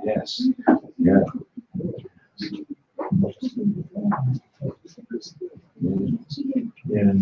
Yes. Yeah. Yeah.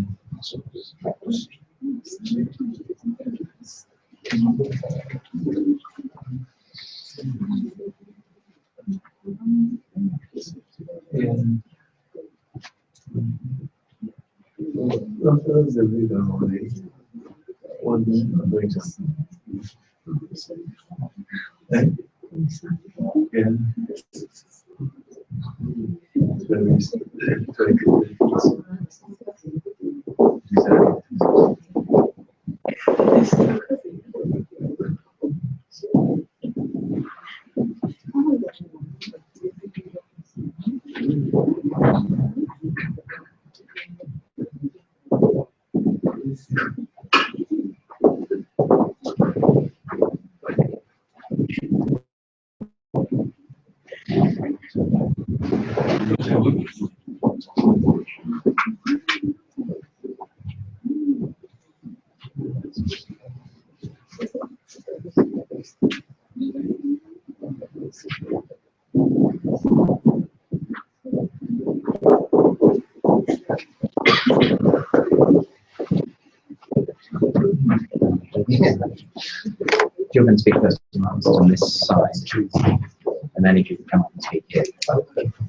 You're going to speak first on this side, and then if you can come up and speak here.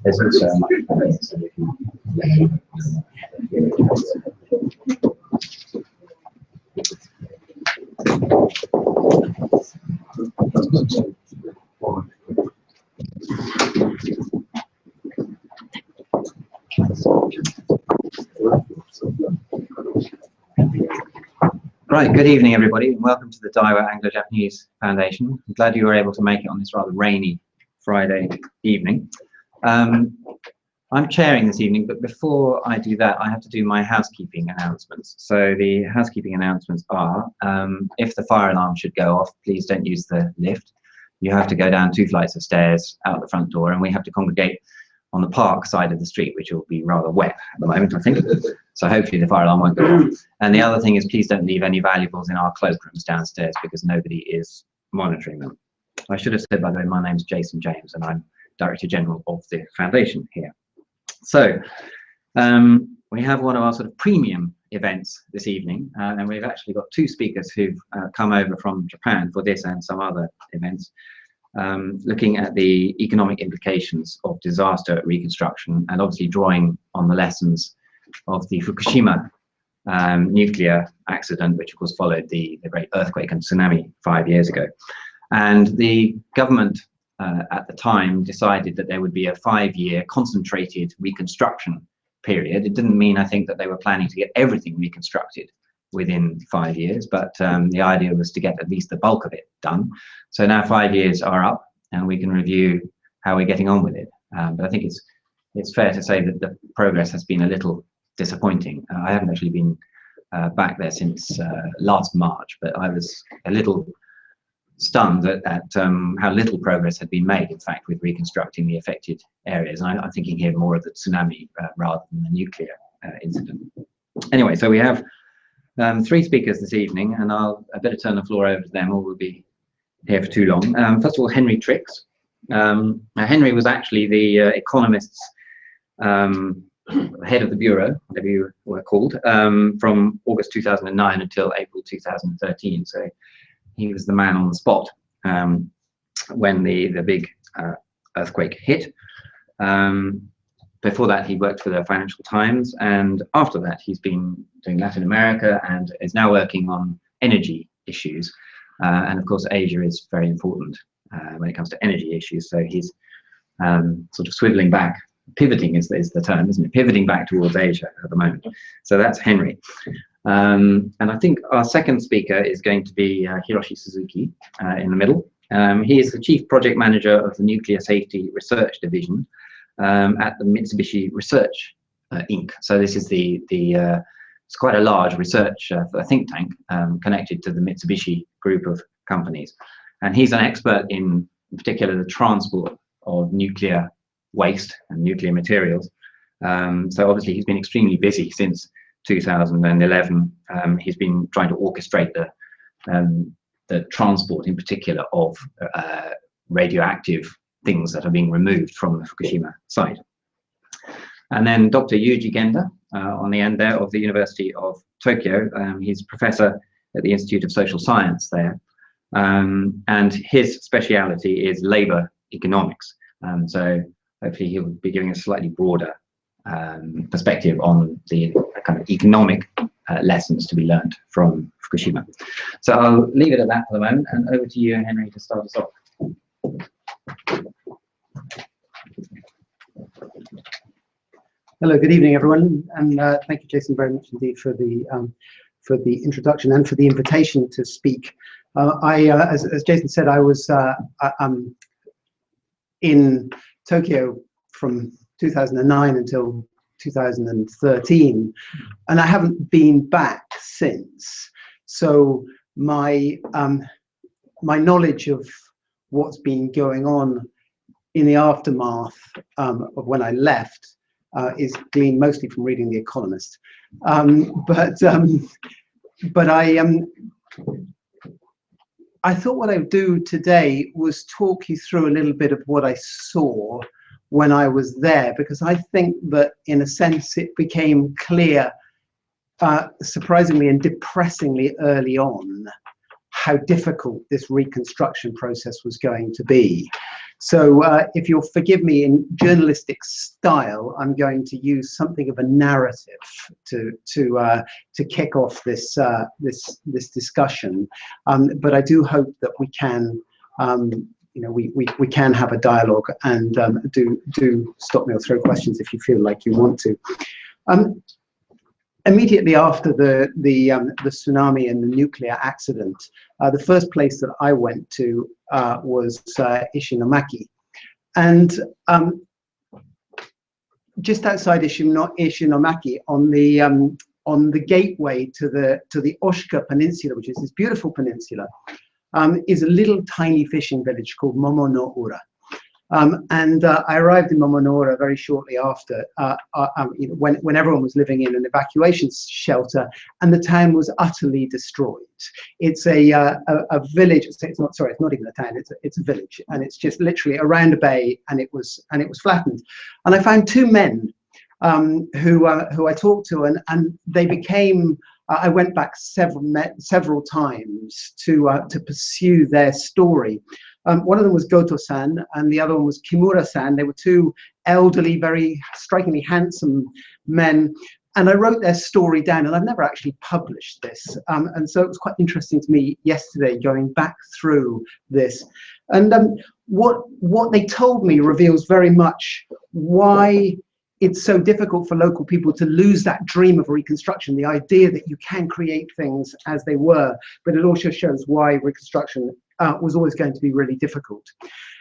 There's also a microphone here, so if you Right, good evening everybody, and welcome to the Daiwa Anglo-Japanese Foundation. I'm glad you were able to make it on this rather rainy Friday evening. I'm chairing this evening, but before I do that, I have to do my housekeeping announcements. So the housekeeping announcements are, if the fire alarm should go off, please don't use the lift. You have to go down 2 flights of stairs out the front door, and we have to congregate on the park side of the street, which will be rather wet at the moment, I think. So hopefully the fire alarm won't go off. And the other thing is, please don't leave any valuables in our cloakrooms downstairs because nobody is monitoring them. I should have said, by the way, my name's Jason James and I'm Director General of the Foundation here. So we have one of our sort of premium events this evening, and we've actually got 2 speakers who've come over from Japan for this and some other events. Looking at the economic implications of disaster reconstruction and obviously drawing on the lessons of the Fukushima nuclear accident, which of course followed the great earthquake and tsunami 5 years ago. And the government at the time decided that there would be a 5-year concentrated reconstruction period. It didn't mean, I think, that they were planning to get everything reconstructed within 5 years, but the idea was to get at least the bulk of it done. So now 5 years are up and we can review how we're getting on with it. But I think it's fair to say that the progress has been a little disappointing. I haven't actually been back there since last March, but I was a little stunned at how little progress had been made, in fact, with reconstructing the affected areas. And I'm thinking here more of the tsunami rather than the nuclear incident. Anyway, so we have 3 speakers this evening, and I better turn the floor over to them, or we'll be here for too long. First of all, Henry Trix. Henry was actually the Economist's head of the bureau, whatever you were called, from August 2009 until April 2013. So he was the man on the spot when the big earthquake hit. Before that, he worked for the Financial Times, and after that, he's been doing Latin America and is now working on energy issues. And of course, Asia is very important when it comes to energy issues. So he's sort of swiveling back, pivoting is the term, isn't it? Pivoting back towards Asia at the moment. So that's Henry. And I think our second speaker is going to be Hiroshi Suzuki in the middle. He is the Chief Project Manager of the Nuclear Safety Research Division at the Mitsubishi Research Inc. So this is it's quite a large research think tank connected to the Mitsubishi group of companies. And he's an expert in particular the transport of nuclear waste and nuclear materials. So obviously he's been extremely busy since 2011. He's been trying to orchestrate the transport in particular of radioactive things that are being removed from the Fukushima site. And then Dr. Yuji Genda on the end there of the University of Tokyo. He's professor at the Institute of Social Science there. And his speciality is labor economics. So hopefully he'll be giving a slightly broader perspective on the kind of economic lessons to be learned from Fukushima. So I'll leave it at that for the moment, and over to you, Henry, to start us off. Hello, good evening, everyone, and thank you, Jason, very much indeed for the introduction and for the invitation to speak. As Jason said, I was in Tokyo from 2009 until 2013, and I haven't been back since. So my knowledge of what's been going on in the aftermath of when I left is gleaned mostly from reading The Economist. But I thought what I would do today was talk you through a little bit of what I saw when I was there, because I think that in a sense it became clear, surprisingly and depressingly early on, how difficult this reconstruction process was going to be. So if you'll forgive me, in journalistic style, I'm going to use something of a narrative to kick off this discussion. But I do hope that we can, we can have a dialogue, and do stop me or throw questions if you feel like you want to. Immediately after the tsunami and the nuclear accident, the first place that I went to was Ishinomaki, and just outside Ishinomaki, on the gateway to the Oshika Peninsula, which is this beautiful peninsula, is a little tiny fishing village called Momonoura. And I arrived in Momonoura very shortly after, when everyone was living in an evacuation shelter, and the town was utterly destroyed. It's a village. It's not even a town. It's a village, and it's just literally around a bay, and it was flattened. And I found 2 men who I talked to, and they became. I went back several times to pursue their story. One of them was Goto-san, and the other one was Kimura-san. They were 2 elderly, very strikingly handsome men, and I wrote their story down, and I've never actually published this. And so it was quite interesting to me yesterday going back through this. And what they told me reveals very much why it's so difficult for local people to lose that dream of reconstruction, the idea that you can create things as they were, but it also shows why reconstruction was always going to be really difficult.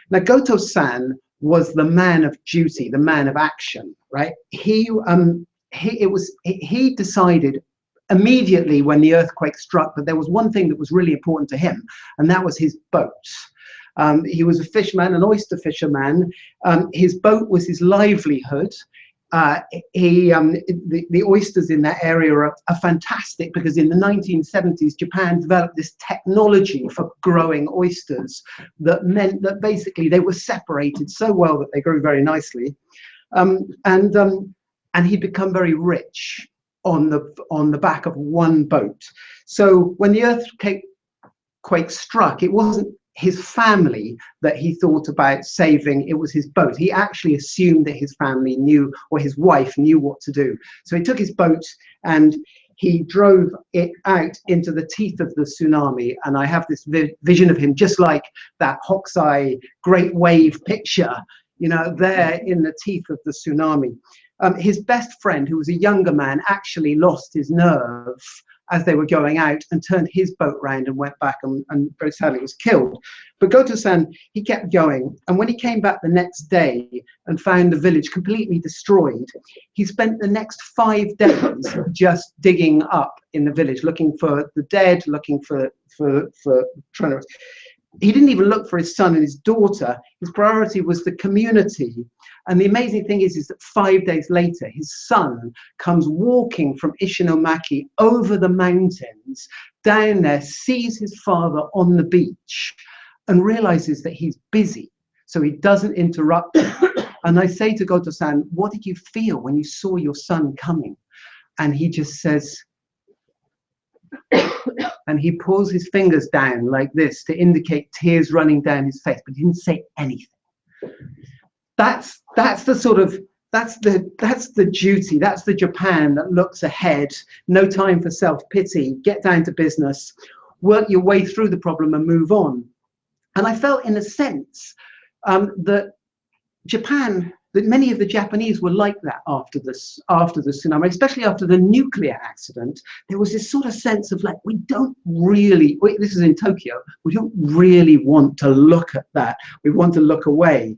Now, Goto-san was the man of duty, the man of action, right? He decided immediately when the earthquake struck, but there was one thing that was really important to him, and that was his boat. He was a fisherman, an oyster fisherman. His boat was his livelihood. The oysters in that area are fantastic, because in the 1970s, Japan developed this technology for growing oysters that meant that basically they were separated so well that they grew very nicely. And he'd become very rich on the back of one boat. So when the earthquake struck, it wasn't his family that he thought about saving, it was his boat. He actually assumed that his family knew, or his wife knew what to do. So he took his boat and he drove it out into the teeth of the tsunami. And I have this vision of him just like that Hokusai great wave picture, you know, there in the teeth of the tsunami. His best friend, who was a younger man, actually lost his nerve as they were going out and turned his boat round and went back and very sadly was killed. But Goto-san, he kept going. And when he came back the next day and found the village completely destroyed, he spent the next 5 days just digging up in the village, looking for the dead, looking for trying to... He didn't even look for his son and his daughter. His priority was the community. And the amazing thing is that 5 days later, his son comes walking from Ishinomaki over the mountains, down there, sees his father on the beach, and realizes that he's busy. So he doesn't interrupt him. And I say to Goto-san, what did you feel when you saw your son coming? And he just says, and he pulls his fingers down like this to indicate tears running down his face, but he didn't say anything. That's the sort of, that's the duty, that's the Japan that looks ahead, no time for self-pity, get down to business, work your way through the problem and move on. And I felt in a sense that Japan, that many of the Japanese were like that after the tsunami, especially after the nuclear accident. There was this sort of sense of like, we don't really, this is in Tokyo, we don't really want to look at that. We want to look away.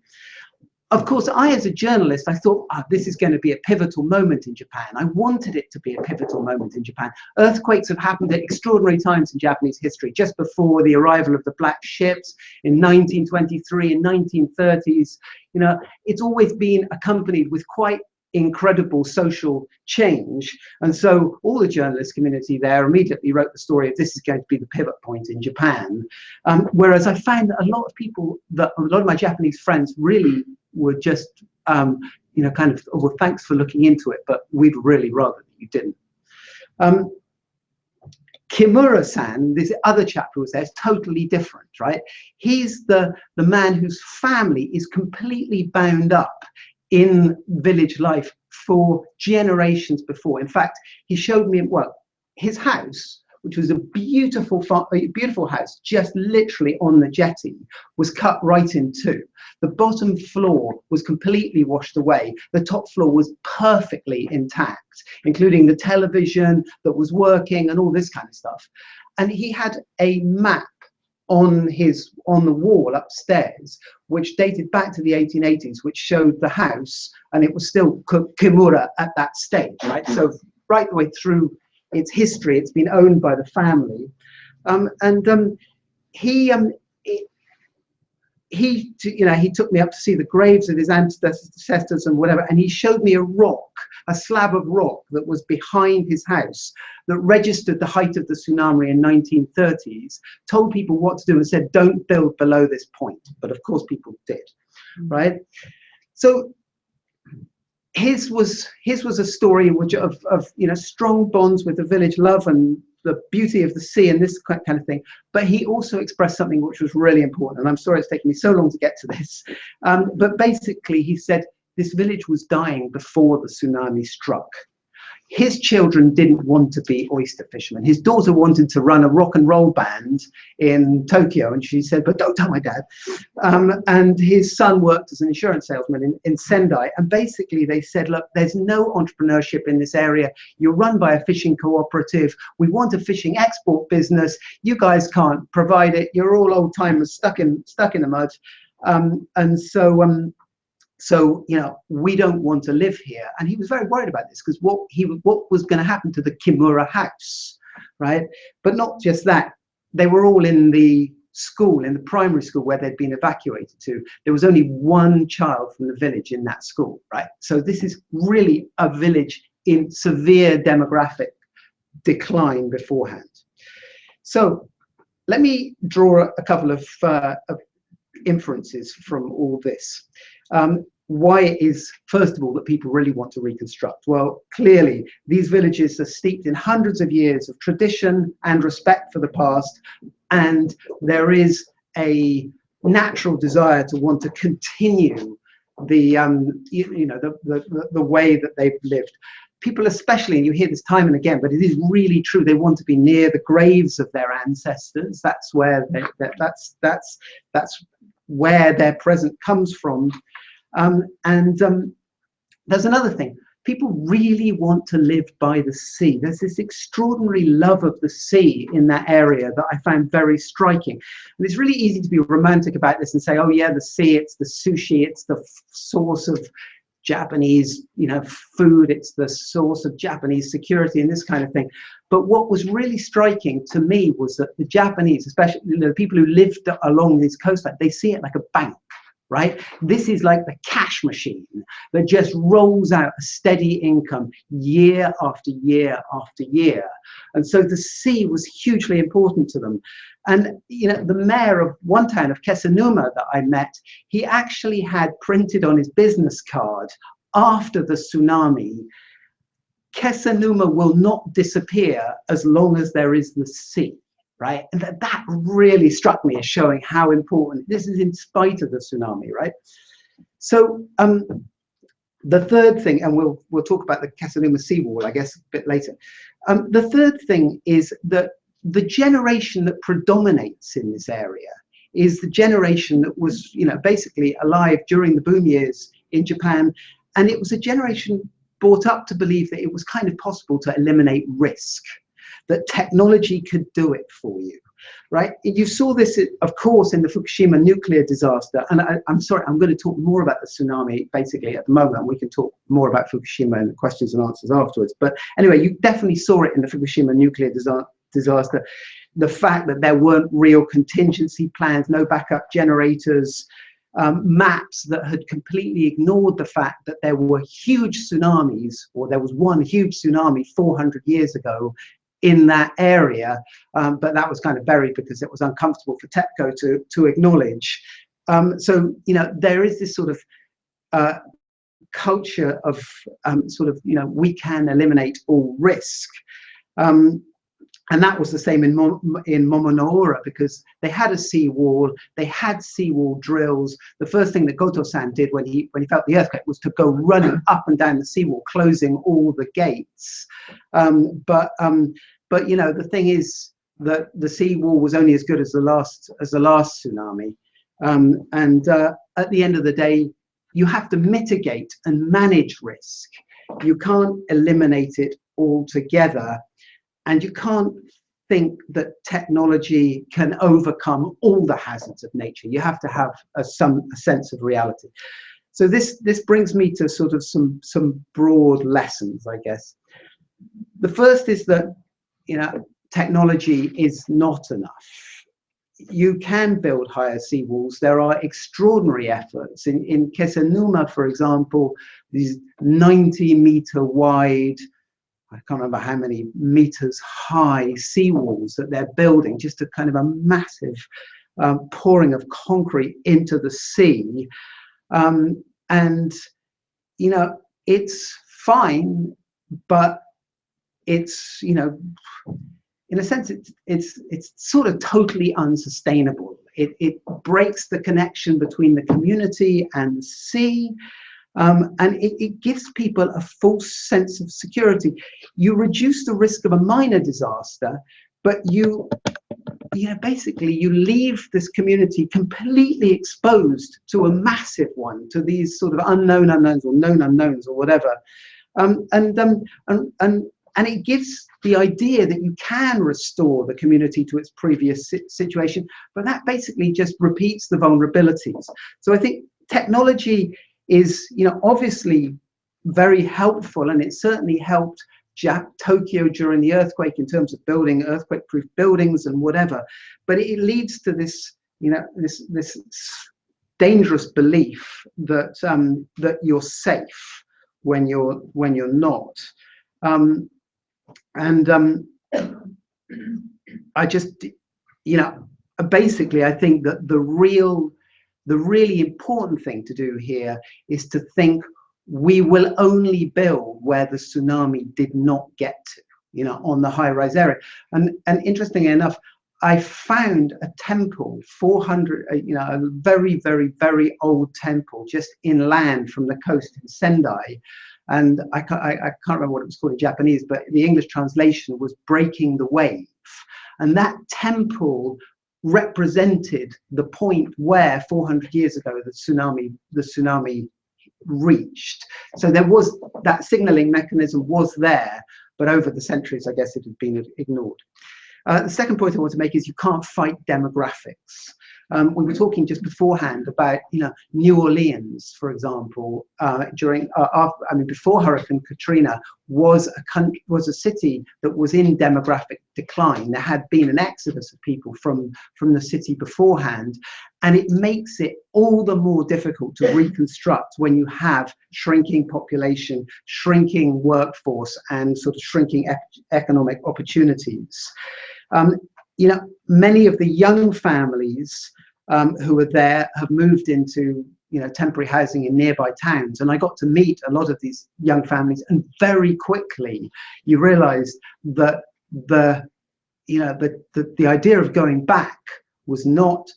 Of course, as a journalist, I thought, this is going to be a pivotal moment in Japan. I wanted it to be a pivotal moment in Japan. Earthquakes have happened at extraordinary times in Japanese history, just before the arrival of the black ships in 1923 and 1930s. You know, it's always been accompanied with quite incredible social change. And so all the journalist community there immediately wrote the story of this is going to be the pivot point in Japan. Whereas I found that a lot of my Japanese friends really were just, you know, kind of, oh, well, thanks for looking into it, but we'd really rather that you didn't. Kimura-san, this other chap who was there, is totally different, right? He's the man whose family is completely bound up in village life for generations before. In fact, he showed me, well, his house, which was a beautiful house, just literally on the jetty, was cut right in two. The bottom floor was completely washed away. The top floor was perfectly intact, including the television that was working and all this kind of stuff. And he had a map on the wall upstairs, which dated back to the 1880s, which showed the house, and it was still Kimura at that stage, right? So right the way through its history, it's been owned by the family. He took me up to see the graves of his ancestors and whatever, and he showed me a rock, a slab of rock that was behind his house that registered the height of the tsunami in 1930s, told people what to do and said, don't build below this point. But of course people did, right? So his was a story of you know, strong bonds with the village, love and the beauty of the sea and this kind of thing. But he also expressed something which was really important. And I'm sorry it's taken me so long to get to this. But basically he said this village was dying before the tsunami struck. His children didn't want to be oyster fishermen. His daughter wanted to run a rock and roll band in Tokyo, and she said, but don't tell my dad. And his son worked as an insurance salesman in Sendai. And basically they said, look, there's no entrepreneurship in this area. You're run by a fishing cooperative. We want a fishing export business. You guys can't provide it. You're all old timers stuck in the mud. And so So, you know, we don't want to live here. And he was very worried about this because what was going to happen to the Kimura house, right? But not just that, they were all in the school, in the primary school where they'd been evacuated to. There was only one child from the village in that school, right? So this is really a village in severe demographic decline beforehand. So let me draw a couple of inferences from all this. Why it is, first of all, that people really want to reconstruct? Well, clearly, these villages are steeped in hundreds of years of tradition and respect for the past, and there is a natural desire to want to continue the the way that they've lived. People especially, and you hear this time and again, but it is really true, they want to be near the graves of their ancestors. That's where that's where their present comes from. There's another thing. People really want to live by the sea. There's this extraordinary love of the sea in that area that I found very striking. And it's really easy to be romantic about this and say, oh yeah, the sea, it's the sushi, it's the source of Japanese, you know, food, it's the source of Japanese security and this kind of thing. But what was really striking to me was that the Japanese, especially the people who lived along this coastline, they see it like a bank. Right? This is like the cash machine that just rolls out a steady income year after year after year. And so the sea was hugely important to them. And, you know, the mayor of one town of Kesennuma that I met, he actually had printed on his business card after the tsunami, Kesennuma will not disappear as long as there is the sea. Right? And that really struck me as showing how important this is in spite of the tsunami, right? So the third thing, and we'll talk about the Kesennuma seawall, I guess, a bit later. The third thing is that the generation that predominates in this area is the generation that was, you know, basically alive during the boom years in Japan, and it was a generation brought up to believe that it was kind of possible to eliminate risk, that technology could do it for you, right? You saw this, of course, in the Fukushima nuclear disaster. And I'm sorry, I'm going to talk more about the tsunami basically at the moment. We can talk more about Fukushima and questions and answers afterwards. But anyway, you definitely saw it in the Fukushima nuclear disaster. The fact that there weren't real contingency plans, no backup generators, maps that had completely ignored the fact that there were huge tsunamis, or there was one huge tsunami 400 years ago in that area, but that was kind of buried because it was uncomfortable for TEPCO to acknowledge. So, you know, there is this sort of culture of sort of, you know, we can eliminate all risk. And that was the same in Momonoora, because they had a seawall, they had seawall drills. The first thing that Goto-san did when he felt the earthquake was to go running up and down the seawall, closing all the gates. But you know, the thing is that the seawall was only as good as the last tsunami. At the end of the day, you have to mitigate and manage risk. You can't eliminate it altogether. And you can't think that technology can overcome all the hazards of nature. You have to have a sense of reality. So this brings me to sort of some broad lessons, I guess. The first is that, you know, technology is not enough. You can build higher seawalls. There are extraordinary efforts. In Kesennuma, for example, these 90-meter wide, I can't remember how many meters high seawalls that they're building, just a kind of a massive pouring of concrete into the sea. And, you know, it's fine, but it's, you know, in a sense, it's sort of totally unsustainable. It breaks the connection between the community and the sea. And it gives people a false sense of security. You reduce the risk of a minor disaster, but you know, basically you leave this community completely exposed to a massive one, to these sort of unknown unknowns or known unknowns or whatever. And it gives the idea that you can restore the community to its previous situation, but that basically just repeats the vulnerabilities. So I think technology is, obviously very helpful, and it certainly helped Tokyo during the earthquake in terms of building earthquake-proof buildings and whatever. But it leads to this, this dangerous belief that that you're safe when you're not. I just, basically, I think that the really important thing to do here is to think we will only build where the tsunami did not get to, on the high-rise area. And interestingly enough, I found a temple, 400, a very, very, very old temple just inland from the coast in Sendai. And I can't remember what it was called in Japanese, but the English translation was Breaking the Wave. And that temple represented the point where 400 years ago the tsunami reached. So there was that signaling mechanism was there, but over the centuries, I guess it had been ignored. The second point I want to make is you can't fight demographics. We were talking just beforehand about, New Orleans, for example, before Hurricane Katrina was a city that was in demographic decline. There had been an exodus of people from the city beforehand, and it makes it all the more difficult to reconstruct when you have shrinking population, shrinking workforce, and sort of shrinking economic opportunities. Many of the young families who are there have moved into temporary housing in nearby towns, and I got to meet a lot of these young families, and very quickly you realize that the idea of going back was not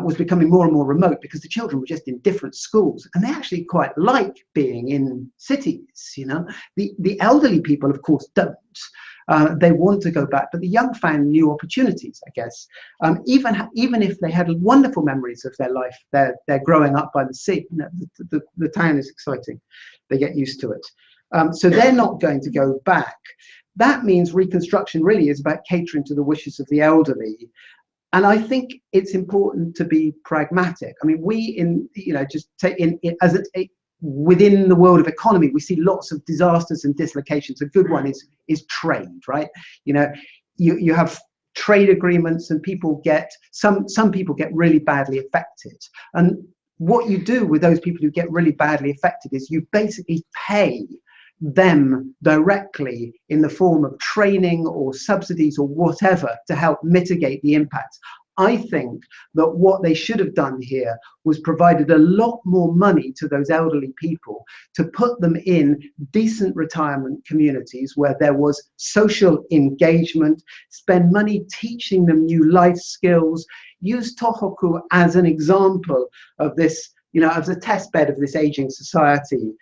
was becoming more and more remote, because the children were just in different schools, and they actually quite like being in cities. The elderly people, of course, don't. They want to go back, but the young found new opportunities, I guess. Even if they had wonderful memories of their life, they're growing up by the sea. The town is exciting. They get used to it. So they're not going to go back. That means reconstruction really is about catering to the wishes of the elderly. And I think it's important to be pragmatic. I mean, within the world of economy, we see lots of disasters and dislocations. A good one is trade, right? You have trade agreements, and some people get really badly affected. And what you do with those people who get really badly affected is you basically pay them directly in the form of training or subsidies or whatever to help mitigate the impacts. I think that what they should have done here was provided a lot more money to those elderly people to put them in decent retirement communities where there was social engagement, spend money teaching them new life skills, use Tohoku as an example of this, as a test bed of this aging society.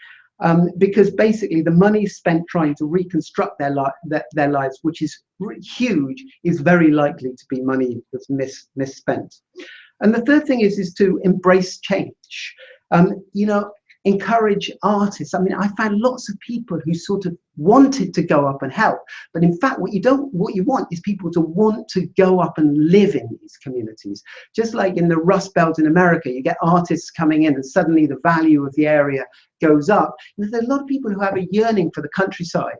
Because basically the money spent trying to reconstruct their lives, which is huge, is very likely to be money that's misspent. And the third thing is to embrace change. Encourage artists. I mean, I found lots of people who sort of wanted to go up and help, but in fact what you want is people to want to go up and live in these communities. Just like in the Rust Belt in America, you get artists coming in and suddenly the value of the area goes up. And there's a lot of people who have a yearning for the countryside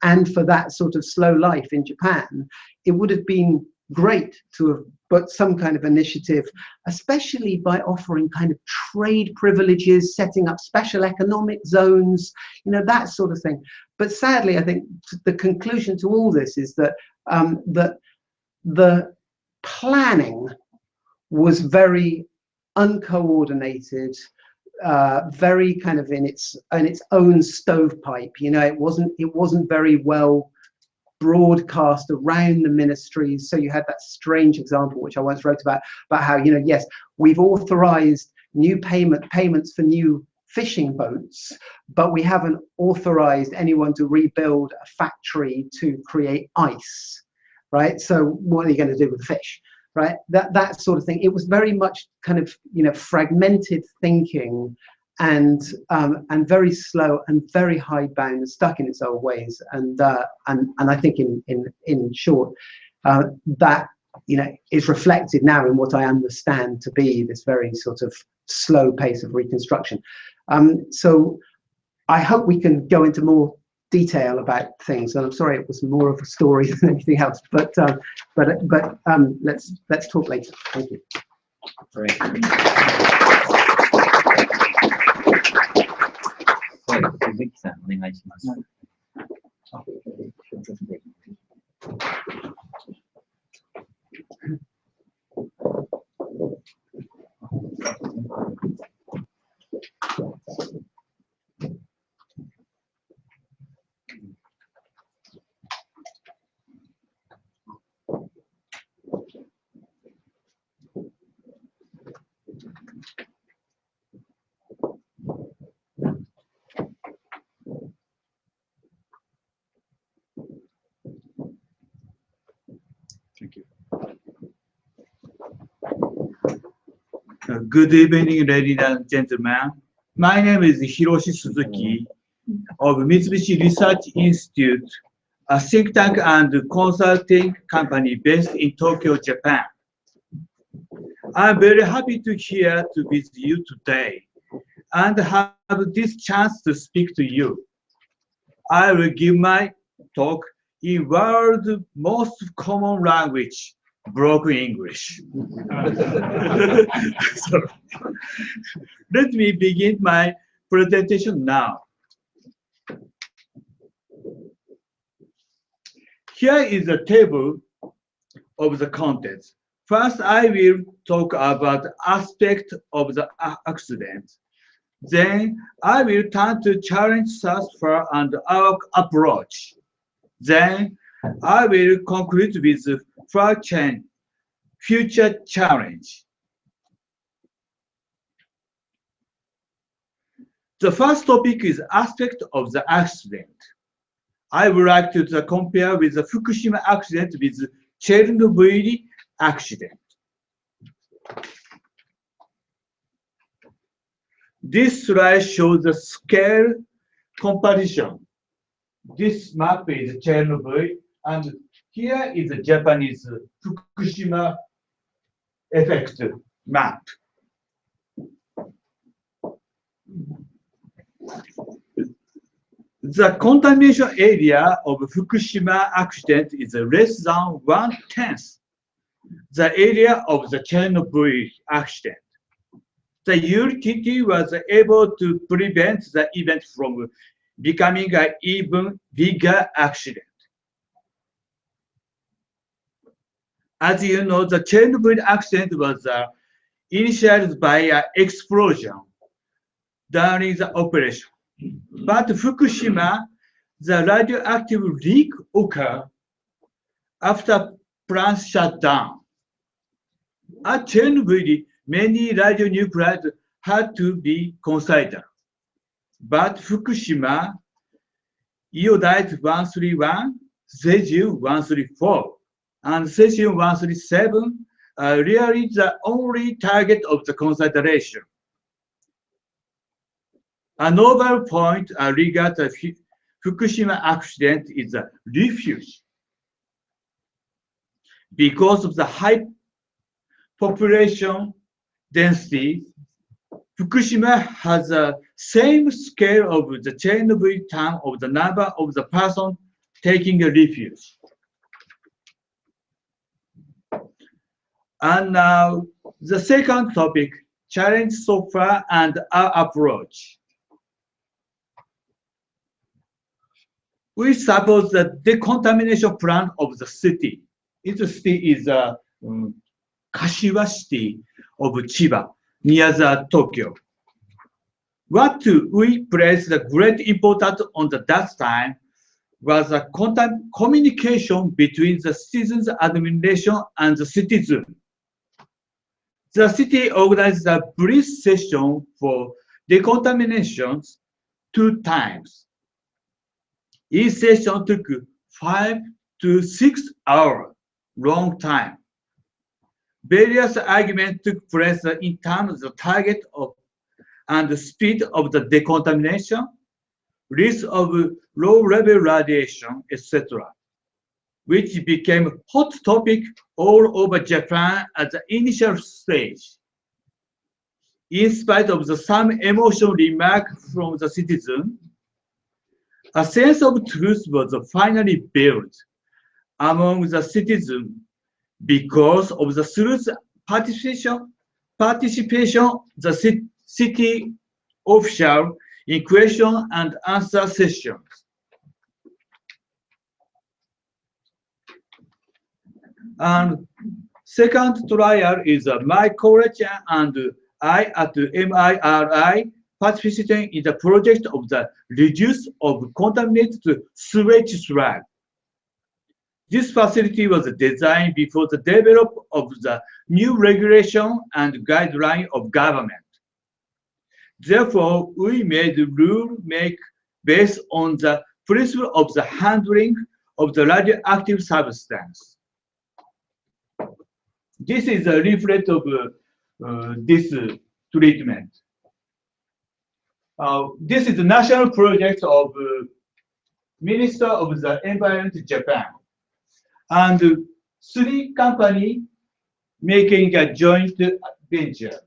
and for that sort of slow life in Japan. It would have been great to have put some kind of initiative, especially by offering kind of trade privileges, setting up special economic zones, that sort of thing. But sadly, I think the conclusion to all this is that that the planning was very uncoordinated, very kind of in its own stovepipe. It wasn't very well broadcast around the ministries. So you had that strange example, which I once wrote about how, yes, we've authorized new payments for new fishing boats, but we haven't authorized anyone to rebuild a factory to create ice, right? So what are you going to do with the fish, right? That sort of thing. It was very much kind of, fragmented thinking, and very slow and very hidebound and stuck in its old ways. And I think in short, that is reflected now in what I understand to be this very sort of slow pace of reconstruction. So I hope we can go into more detail about things, and I'm sorry it was more of a story than anything else, but let's talk later. Thank you. Great. Thank you. Good evening, ladies and gentlemen. My name is Hiroshi Suzuki of Mitsubishi Research Institute, a think tank and consulting company based in Tokyo, Japan. I'm very happy to here to visit you today and have this chance to speak to you. I will give my talk in world's most common language, broken English. So, let me begin my presentation now. Here is a table of the contents. First, I will talk about aspect of the accident. Then, I will turn to challenge transfer and our approach. Then, I will conclude with future challenge. The first topic is aspect of the accident. I would like to compare with the Fukushima accident with Chernobyl accident. This slide shows the scale comparison. This map is Chernobyl, and here is the Japanese Fukushima effect map. The contamination area of Fukushima accident is less than 1/10 the area of the Chernobyl accident. The UTT was able to prevent the event from becoming an even bigger accident. As you know, the Chernobyl accident was initiated by an explosion during the operation. But Fukushima, the radioactive leak occurred after plant shut down. At Chernobyl, many radionuclides had to be considered. But Fukushima, iodide 131, cesium 134, and cesium 137 are really the only target of the consideration. Another point regarding the Fukushima accident is the refuge. Because of the high population density, Fukushima has the same scale of the Chernobyl town of the number of the person taking a refuge. And now the second topic, challenge so far and our approach. We suppose the decontamination plan of the city. Its city is Kashiwa city of Chiba, near the Tokyo. What we place the great importance on that time was the communication between the citizens' administration and the citizen. The city organized a brief session for decontaminations 2 times. Each session took 5 to 6 hours, long time. Various arguments took place in terms of the target of and the speed of the decontamination, risk of low-level radiation, etc., which became a hot topic all over Japan at the initial stage. in spite of some emotional remark from the citizen, a sense of truth was finally built among the citizens because of the truth participation the city official in question and answer sessions. And second trial is my college and I at MIRI participating in the project of the reduce of contaminated sewage sludge. This facility was designed before the development of the new regulation and guideline of government. Therefore, we made the rule make based on the principle of the handling of the radioactive substance. This is a leaflet of this treatment. This is the national project of Minister of the Environment Japan. And 3 companies making a joint venture.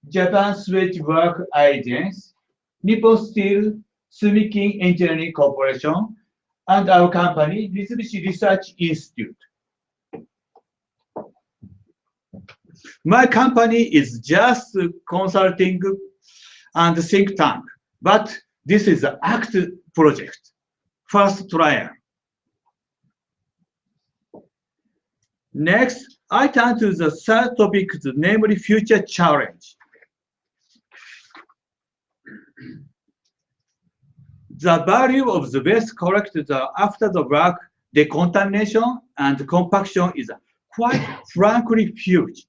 Japan Sewage Work Agents, Nippon Steel Sumikin Engineering Corporation, and our company, Mitsubishi Research Institute. My company is just consulting and think tank, but this is an active project, first trial. Next, I turn to the third topic, namely future challenge. The value of the waste collected after the work, decontamination and compaction is quite frankly huge.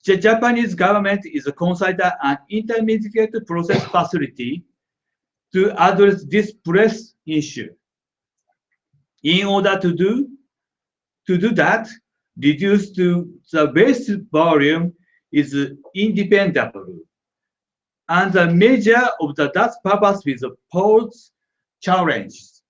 The Japanese government is considered an intermediate process facility to address this press issue. In order to do that, reduce to the waste volume is independable. And the measure of that purpose is pose challenges.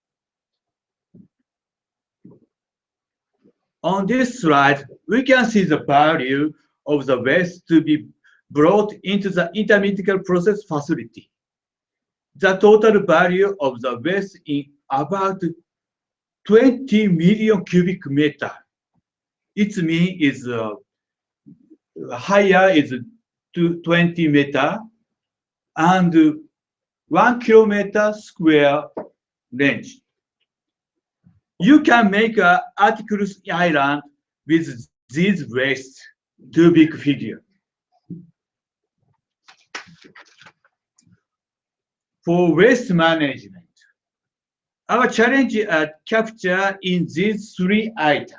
On this slide, we can see the value of the waste to be brought into the intermediate process facility. The total value of the waste is about 20 million cubic meter. Its mean is higher is 20 meter and 1 kilometer square range. You can make an articulous island with these wastes, 2 big figure. For waste management, our challenge is capture in these 3 items.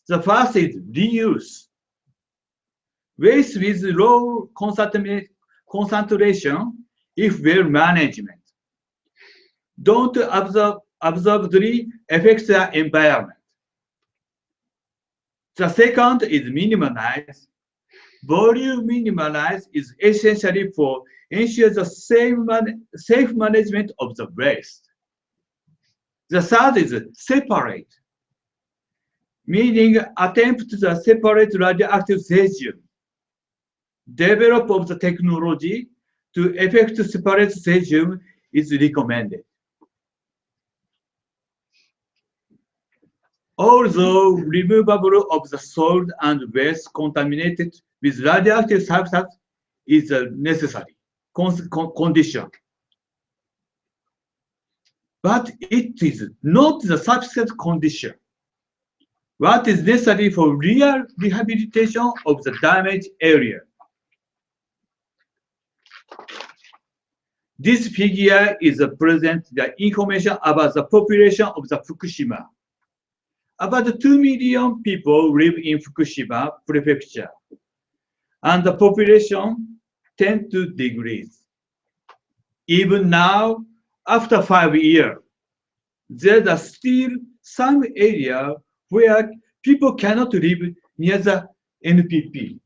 The first is reuse. Waste with low concentration, if well management, don't absurdly affect the environment. The second is minimize. Volume minimize is essentially for ensure the safe management of the waste. The third is separate, meaning attempt to separate radioactive cesium. Develop of the technology to effect separate cesium is recommended. Although removable of the soil and waste contaminated with radioactive substance is a necessary condition, but it is not the sufficient condition. What is necessary for real rehabilitation of the damaged area? This figure is present the information about the population of the Fukushima. About 2 million people live in Fukushima Prefecture, and the population 10 degrees. Even now, after 5 years, there are still some areas where people cannot live near the NPP,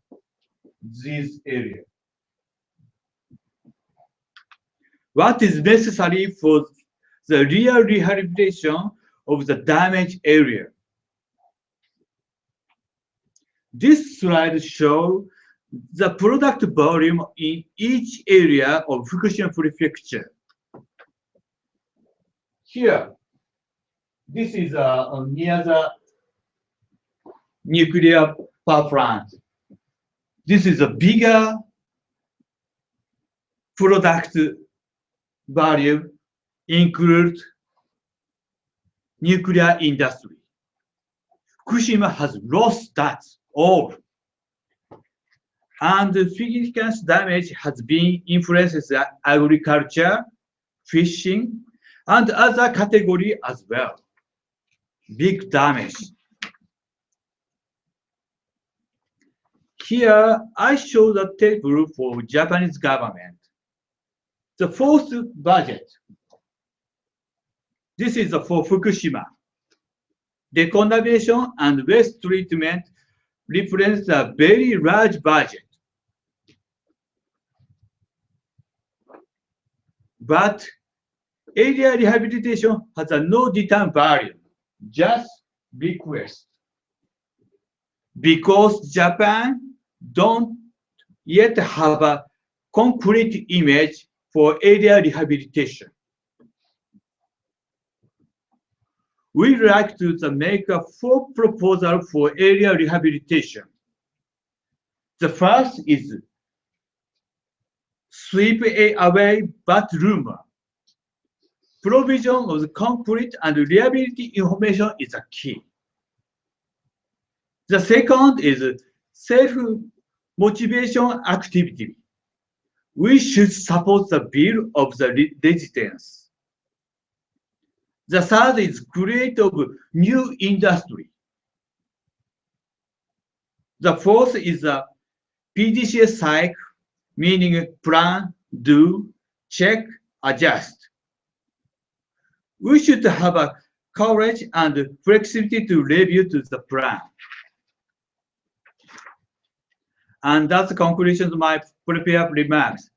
this area. What is necessary for the real rehabilitation of the damaged area? This slide shows the product volume in each area of Fukushima Prefecture. Here, this is near the nuclear power plant. This is a bigger product value include nuclear industry. Fukushima has lost that all. And significant damage has been influenced by agriculture, fishing, and other category as well. Big damage. Here, I show the table for Japanese government. The fourth budget. This is for Fukushima. Decontamination and waste treatment represents a very large budget. But area rehabilitation has a no return value, just request. Because Japan don't yet have a concrete image for area rehabilitation. We'd like to make a full proposal for area rehabilitation. The first is sweep away bad rumor. Provision of the concrete and reliability information is a key. The second is self-motivation activity. We should support the will of the residents. The third is create of new industry. The fourth is a PDCA cycle, meaning plan, do, check, adjust. We should have a courage and flexibility to review to the plan. And that's the conclusion of my prepared remarks.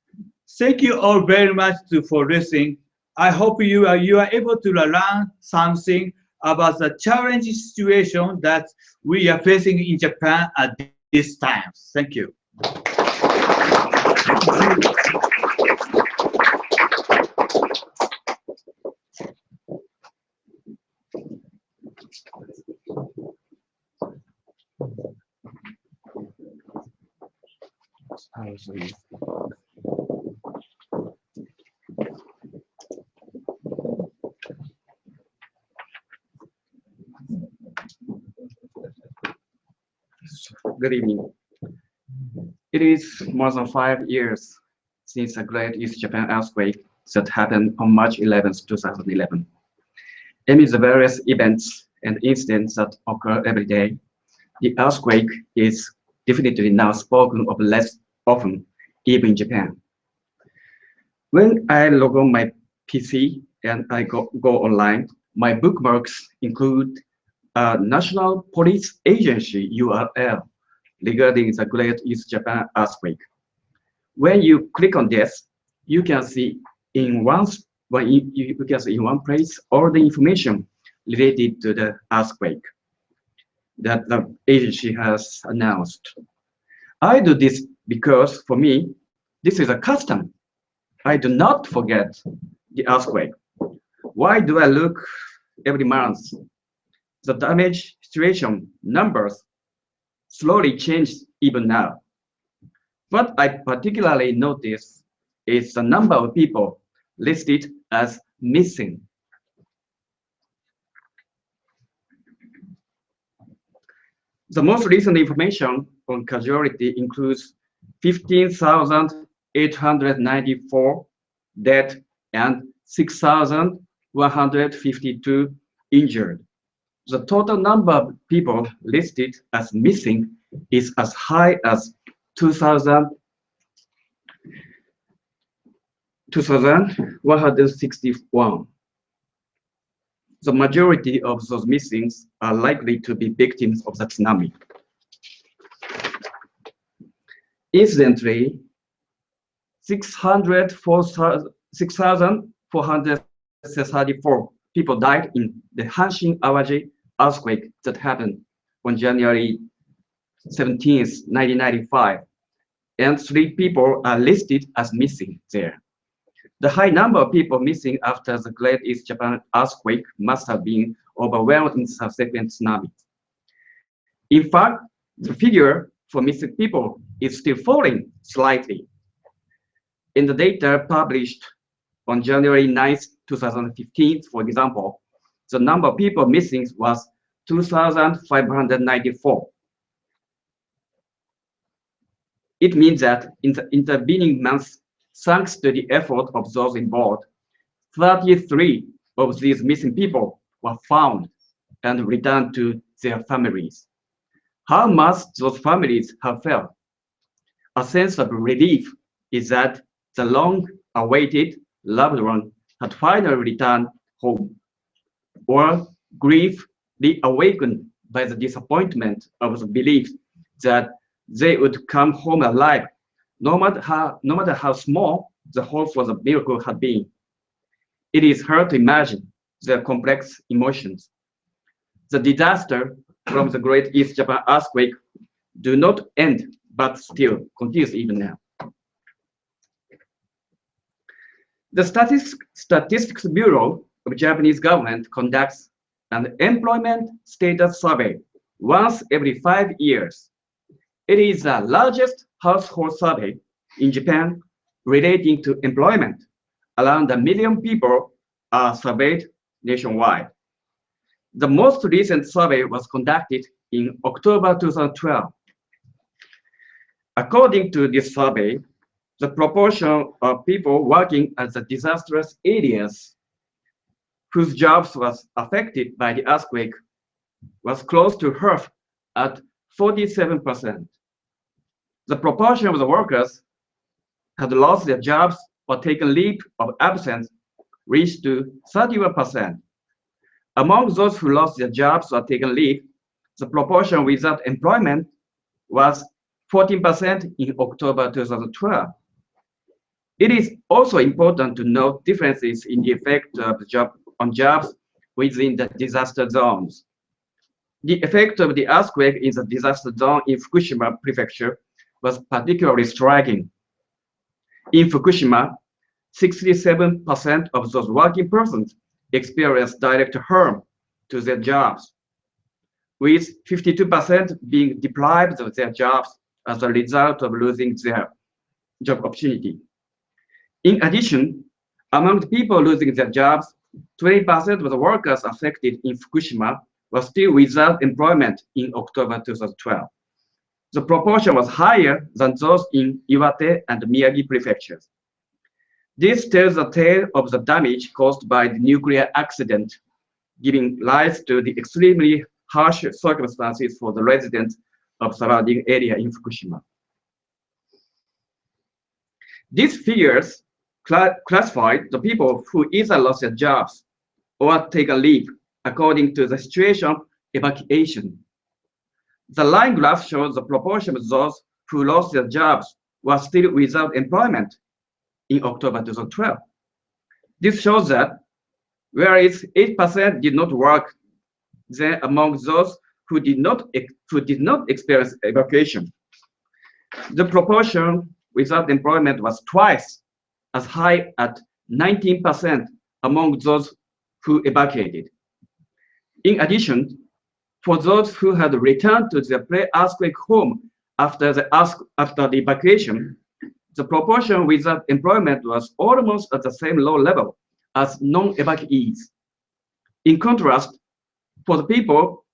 Thank you all very much for listening. I hope you are able to learn something about the challenging situation that we are facing in Japan at this time. Thank you. Good evening. It is more than 5 years since the Great East Japan earthquake that happened on March 11, 2011. Amid the various events and incidents that occur every day, the earthquake is definitely now spoken of less often, even in Japan. When I log on my PC and I go online, my bookmarks include a National Police Agency URL regarding the Great East Japan earthquake. When you click on this, you can see in one place all the information related to the earthquake that the agency has announced. I do this because for me, this is a custom. I do not forget the earthquake. Why do I look every month? The damage situation numbers slowly change even now. What I particularly notice is the number of people listed as missing. The most recent information on casualty includes 15,894 dead and 6,152 injured. The total number of people listed as missing is as high as 2,161. The majority of those missings are likely to be victims of the tsunami. Incidentally, 6,434 people died in the Hanshin Awaji earthquake that happened on January 17, 1995. and 3 people are listed as missing there. The high number of people missing after the Great East Japan earthquake must have been overwhelmed in subsequent tsunamis. In fact, the figure for missing people is still falling slightly. In the data published on January 9, 2015, for example, the number of people missing was 2,594. It means that in the intervening months, thanks to the effort of those involved, 33 of these missing people were found and returned to their families. How must those families have felt? A sense of relief is that the long-awaited loved one had finally returned home, or grief reawakened by the disappointment of the belief that they would come home alive, no matter how small the hope for the miracle had been. It is hard to imagine their complex emotions. The disaster from the Great East Japan earthquake do not end, but still continues even now. The Statistics Bureau of Japanese government conducts an employment status survey once every 5 years. It is the largest household survey in Japan relating to employment. Around 1 million people are surveyed nationwide. The most recent survey was conducted in October 2012. According to this survey, the proportion of people working at the disastrous areas whose jobs was affected by the earthquake was close to half at 47%. The proportion of the workers had lost their jobs or taken leave of absence reached to 31%. Among those who lost their jobs or taken leave, the proportion without employment was 14% in October 2012. It is also important to note differences in the effect of the jobs within the disaster zones. The effect of the earthquake in the disaster zone in Fukushima Prefecture was particularly striking. In Fukushima, 67% of those working persons experienced direct harm to their jobs, with 52% being deprived of their jobs as a result of losing their job opportunity. In addition, among the people losing their jobs, 20% of the workers affected in Fukushima were still without employment in October 2012. The proportion was higher than those in Iwate and Miyagi prefectures. This tells a tale of the damage caused by the nuclear accident, giving rise to the extremely harsh circumstances for the residents of surrounding area in Fukushima. These figures classify the people who either lost their jobs or taken leave according to the situation of evacuation. The line graph shows the proportion of those who lost their jobs were still without employment in October 2012. This shows that whereas 8% did not work, then among those who did not experience evacuation, the proportion without employment was twice as high at 19% among those who evacuated. In addition, for those who had returned to their pre-earthquake home after the evacuation, the proportion without employment was almost at the same low level as non-evacuees. In contrast, for the people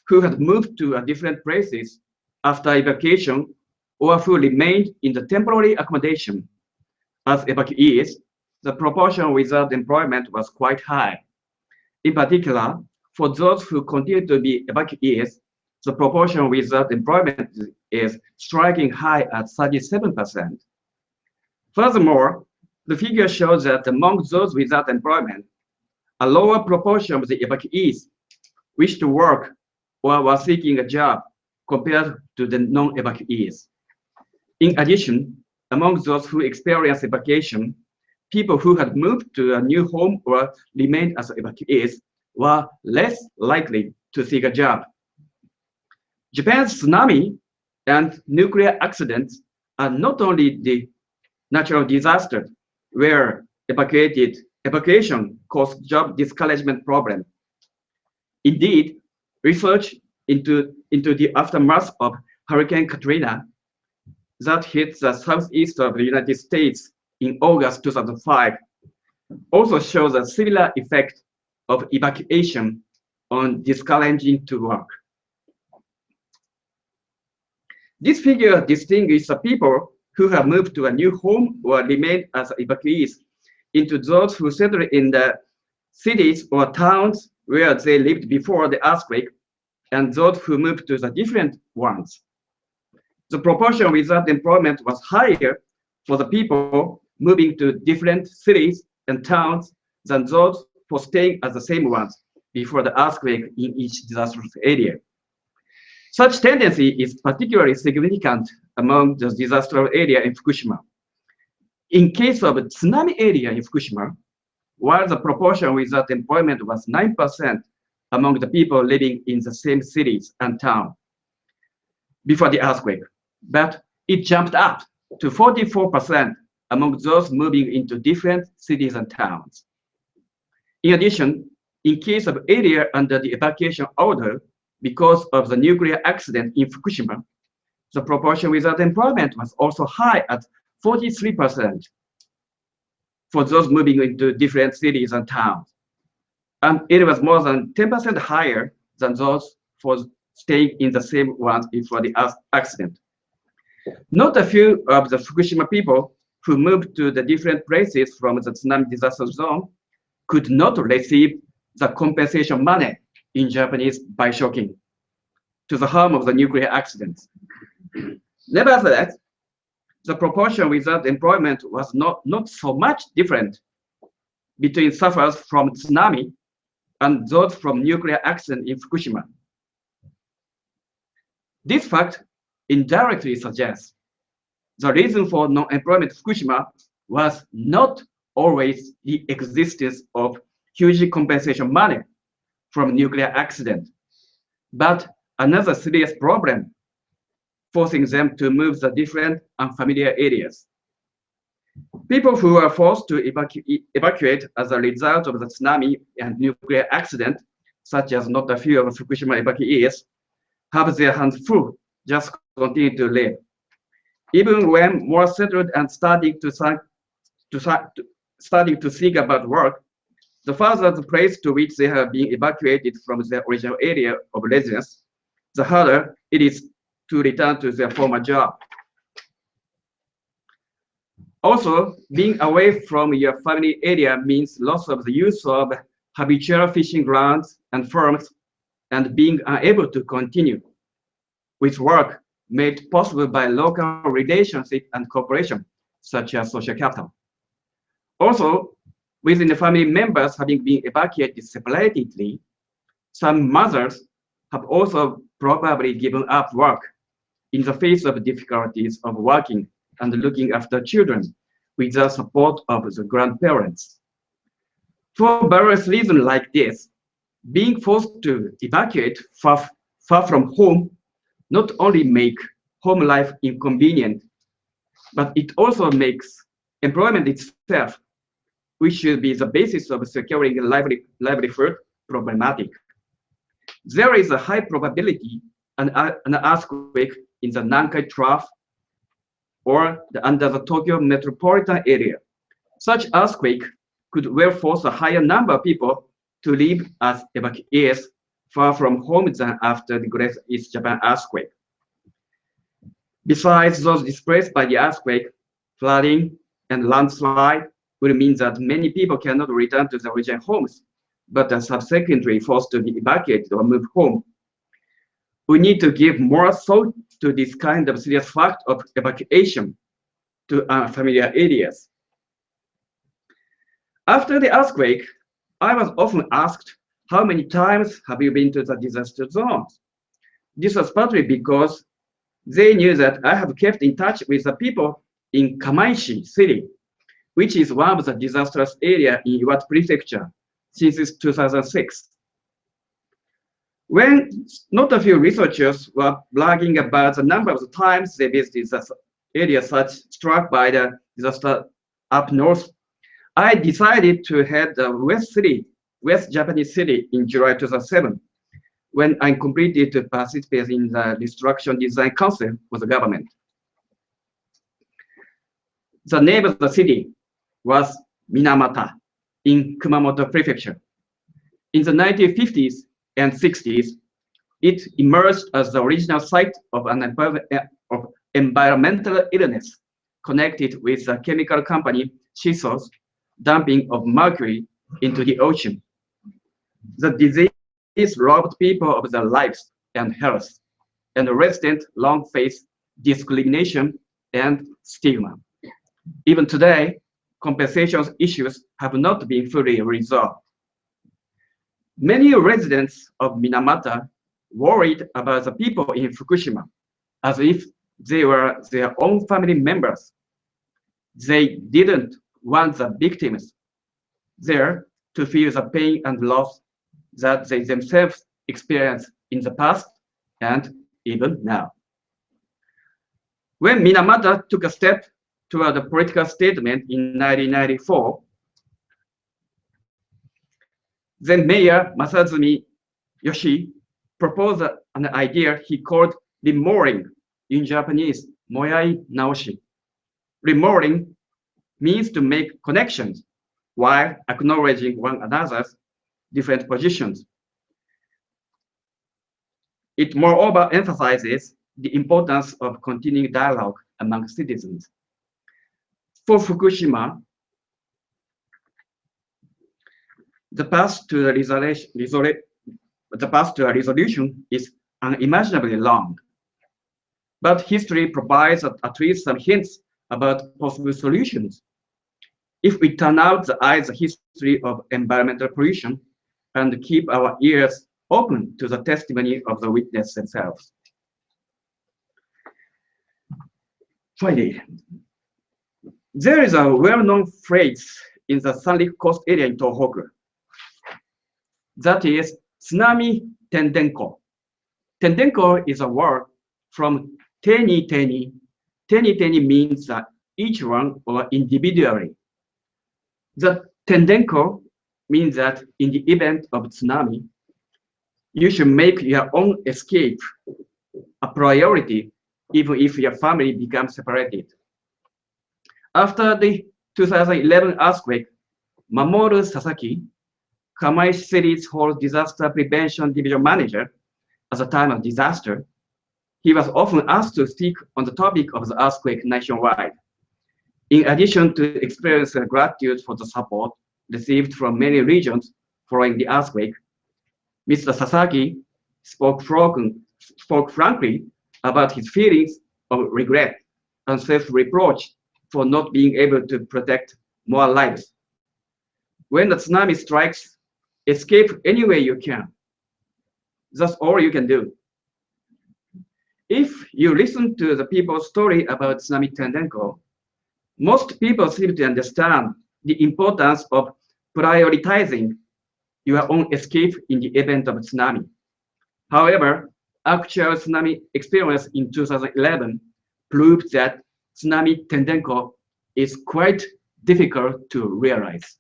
who had moved to different places after evacuation or who remained in the temporary accommodation as evacuees, the proportion without employment was quite high. In particular, for those who continue to be evacuees, the proportion without employment is striking high at 37%. Furthermore, the figure shows that among those without employment, a lower proportion of the evacuees wished to work or were seeking a job compared to the non-evacuees. In addition, among those who experienced evacuation, people who had moved to a new home or remained as evacuees were less likely to seek a job. Japan's tsunami and nuclear accidents are not only the natural disaster where evacuation caused job discouragement problem. Indeed, research into the aftermath of Hurricane Katrina that hit the southeast of the United States in August 2005 also shows a similar effect of evacuation on discouraging to work. This figure distinguishes the people who have moved to a new home or remained as evacuees into those who settled in the cities or towns where they lived before the earthquake, and those who moved to the different ones. The proportion without employment was higher for the people moving to different cities and towns than those for staying at the same ones before the earthquake in each disastrous area. Such tendency is particularly significant among the disaster area in Fukushima. In case of tsunami area in Fukushima, while the proportion without employment was 9% among the people living in the same cities and towns before the earthquake, but it jumped up to 44% among those moving into different cities and towns. In addition, in case of area under the evacuation order because of the nuclear accident in Fukushima, the proportion without employment was also high at 43% for those moving into different cities and towns. And it was more than 10% higher than those for staying in the same ones before the accident. Not a few of the Fukushima people who moved to the different places from the tsunami disaster zone could not receive the compensation money in Japanese baishoukin to the harm of the nuclear accidents. Nevertheless, the proportion without employment was not so much different between sufferers from tsunami and those from nuclear accident in Fukushima. This fact indirectly suggests the reason for non-employment in Fukushima was not always the existence of huge compensation money from nuclear accident, but another serious problem, forcing them to move to different unfamiliar areas. People who were forced to evacuate as a result of the tsunami and nuclear accident, such as not a few of Fukushima evacuees, have their hands full, just continue to live. Even when more settled and starting to think about work, the farther the place to which they have been evacuated from their original area of residence, the harder it is to return to their former job. Also, being away from your family area means loss of the use of habitual fishing grounds and farms, and being unable to continue with work made possible by local relationship and cooperation, such as social capital. Also, within the family members having been evacuated separately, some mothers have also probably given up work in the face of difficulties of working and looking after children with the support of the grandparents. For various reasons like this, being forced to evacuate far from home not only make home life inconvenient, but it also makes employment itself, which should be the basis of securing a livelihood, problematic. There is a high probability an earthquake in the Nankai Trough or under the Tokyo metropolitan area. Such earthquake could well force a higher number of people to live as evacuees far from home than after the Great East Japan earthquake. Besides those displaced by the earthquake, flooding and landslide will mean that many people cannot return to their original homes, but are subsequently forced to be evacuated or move home. We need to give more thought to this kind of serious fact of evacuation to unfamiliar areas. After the earthquake, I was often asked, how many times have you been to the disaster zones? This was partly because they knew that I have kept in touch with the people in Kamaishi city, which is one of the disastrous areas in Iwate Prefecture since 2006. When not a few researchers were bragging about the number of times they visited the areas such struck by the disaster up north, I decided to head the West Japanese city in July 2007, when I completed to participate in the Reconstruction Design Council for the government. The name of the city was Minamata in Kumamoto Prefecture. In the 1950s and 60s, it emerged as the original site of an environmental illness connected with the chemical company Shiso's dumping of mercury into the ocean. The disease robbed people of their lives and health, and the residents long faced discrimination and stigma. Even today, compensation issues have not been fully resolved. Many residents of Minamata worried about the people in Fukushima as if they were their own family members. They didn't want the victims there to feel the pain and loss that they themselves experienced in the past and even now. When Minamata took a step toward a political statement in 1994, then Mayor Masazumi Yoshii proposed an idea he called remodeling, in Japanese, moyai naoshi. Remodeling means to make connections while acknowledging one another's different positions. It moreover emphasizes the importance of continuing dialogue among citizens. For Fukushima, the path to a resolution is unimaginably long. But history provides at least some hints about possible solutions. If we turn out the eyes the history of environmental pollution and keep our ears open to the testimony of the witnesses themselves. Finally, there is a well-known phrase in the Sanrik Coast area in Tohoku. That is tsunami tendenko. Tendenko is a word from teni teni. Teni teni means each one or individually. The tendenko means that in the event of tsunami, you should make your own escape a priority, even if your family becomes separated. After the 2011 earthquake, Mamoru Sasaki, Kamaishi City's whole disaster prevention division manager at the time of disaster, he was often asked to speak on the topic of the earthquake nationwide. In addition to experiencing gratitude for the support received from many regions following the earthquake, Mr. Sasaki spoke frankly about his feelings of regret and self-reproach for not being able to protect more lives. When the tsunami strikes, escape any way you can. That's all you can do. If you listen to the people's story about tsunami tendenko, most people seem to understand the importance of prioritizing your own escape in the event of tsunami. However, actual tsunami experience in 2011 proved that tsunami tendenko is quite difficult to realize.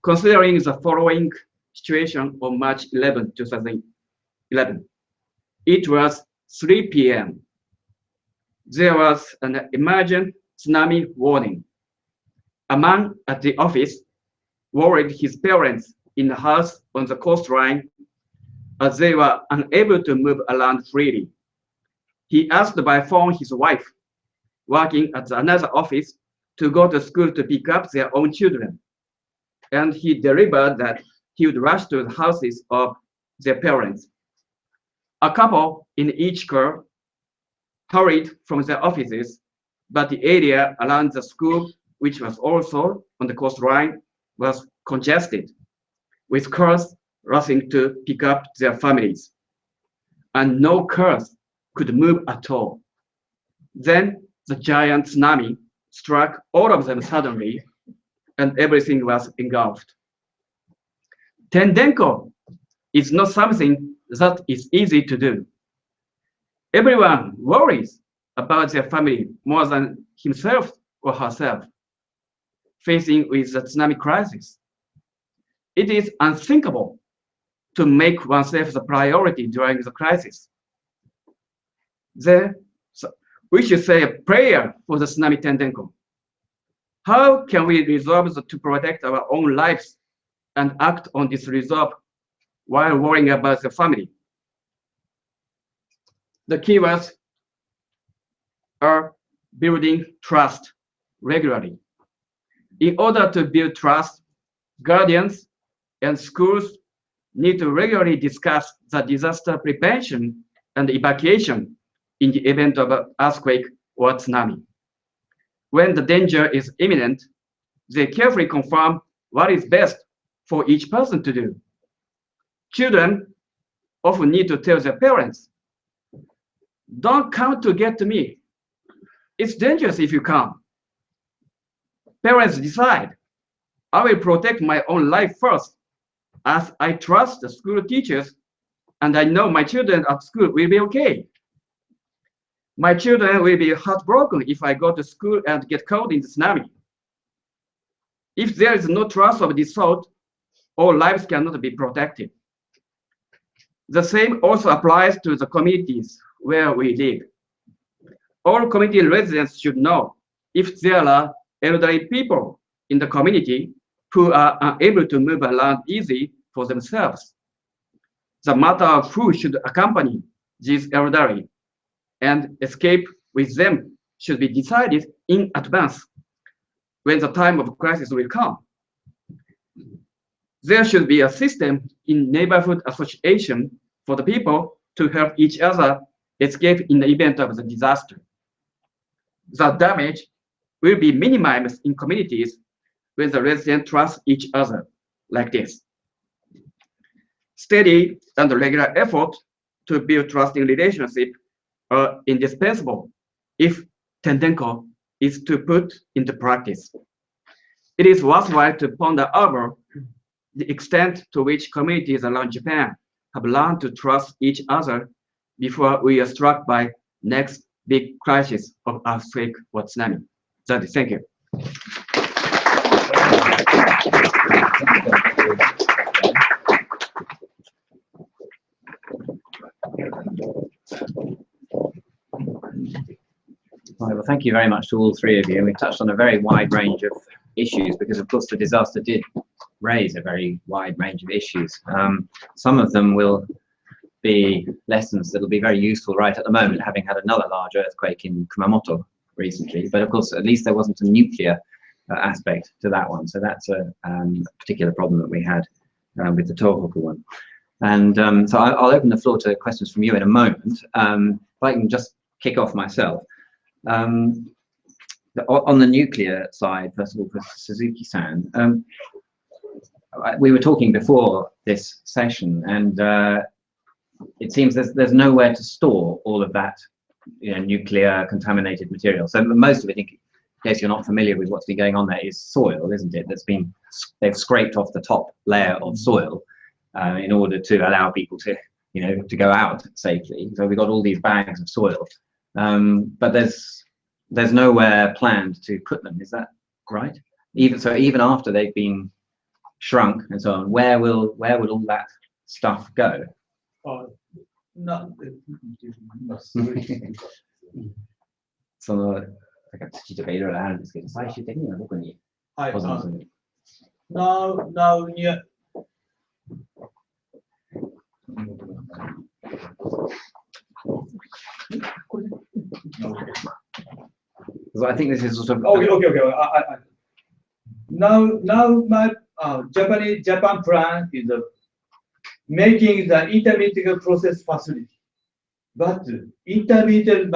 Considering the following situation on March 11, 2011, it was 3 p.m. There was an emergent tsunami warning. A man at the office worried his parents in the house on the coastline as they were unable to move around freely. He asked by phone his wife, working at another office, to go to school to pick up their own children. And he delivered that he would rush to the houses of their parents. A couple in each car hurried from their offices, but the area around the school, which was also on the coastline, was congested, with cars rushing to pick up their families. And no cars could move at all. Then the giant tsunami struck all of them suddenly, and everything was engulfed. Tendenko is not something that is easy to do. Everyone worries about their family more than himself or herself, facing with the tsunami crisis. It is unthinkable to make oneself the priority during the crisis. Then we should say a prayer for the tsunami tendenko. How can we resolve to protect our own lives and act on this resolve while worrying about the family? The keywords are building trust regularly. In order to build trust, guardians and schools need to regularly discuss the disaster prevention and evacuation in the event of an earthquake or tsunami. When the danger is imminent, they carefully confirm what is best for each person to do. Children often need to tell their parents, "Don't come to get me. It's dangerous if you come." Parents decide, "I will protect my own life first, as I trust the school teachers and I know my children at school will be okay. My children will be heartbroken if I go to school and get caught in the tsunami." If there is no trust of this sort, all lives cannot be protected. The same also applies to the communities where we live. All community residents should know if there are elderly people in the community who are unable to move around easily for themselves. The matter of who should accompany these elderly and escape with them should be decided in advance when the time of crisis will come. There should be a system in neighborhood association for the people to help each other escape in the event of the disaster. The damage will be minimized in communities when the residents trust each other like this. Steady and regular effort to build trusting relationships are indispensable if tendenko is to put into practice. It is worthwhile to ponder over the extent to which communities around Japan have learned to trust each other before we are struck by next big crisis of earthquake or tsunami. That is, thank you. Well, thank you very much to all three of you. And we touched on a very wide range of issues because, of course, the disaster did raise a very wide range of issues. Some of them will be lessons that will be very useful right at the moment, having had another large earthquake in Kumamoto recently. But of course, at least there wasn't a nuclear aspect to that one. So that's a particular problem that we had with the Tohoku one. And so I'll open the floor to questions from you in a moment. If I can just kick off myself. On the nuclear side, first of all, for Suzuki-san, we were talking before this session, and it seems there's nowhere to store all of that, nuclear contaminated material. So most of it, in case you're not familiar with what's been going on there, is soil, isn't it? They've scraped off the top layer of soil in order to allow people to, to go out safely. So we've got all these bags of soil, but there's nowhere planned to put them. Is that right? Even after they've been shrunk and so on, where will all that stuff go? No. その土とかいろいろあるんですけど、最終的にはどこに保存するの？ Now, yeah. So I think this is sort of Okay. Now my Japan plan is making the intermediate process facility. But intermediate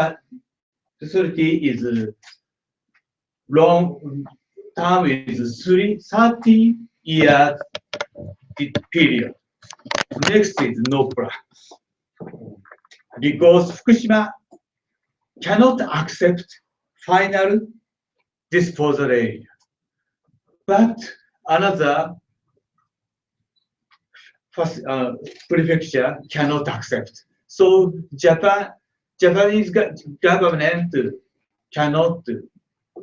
facility is long term, is 30 years period. Next is no plan. Because Fukushima cannot accept final disposal area. But another prefecture cannot accept. So Japan Japanese government cannot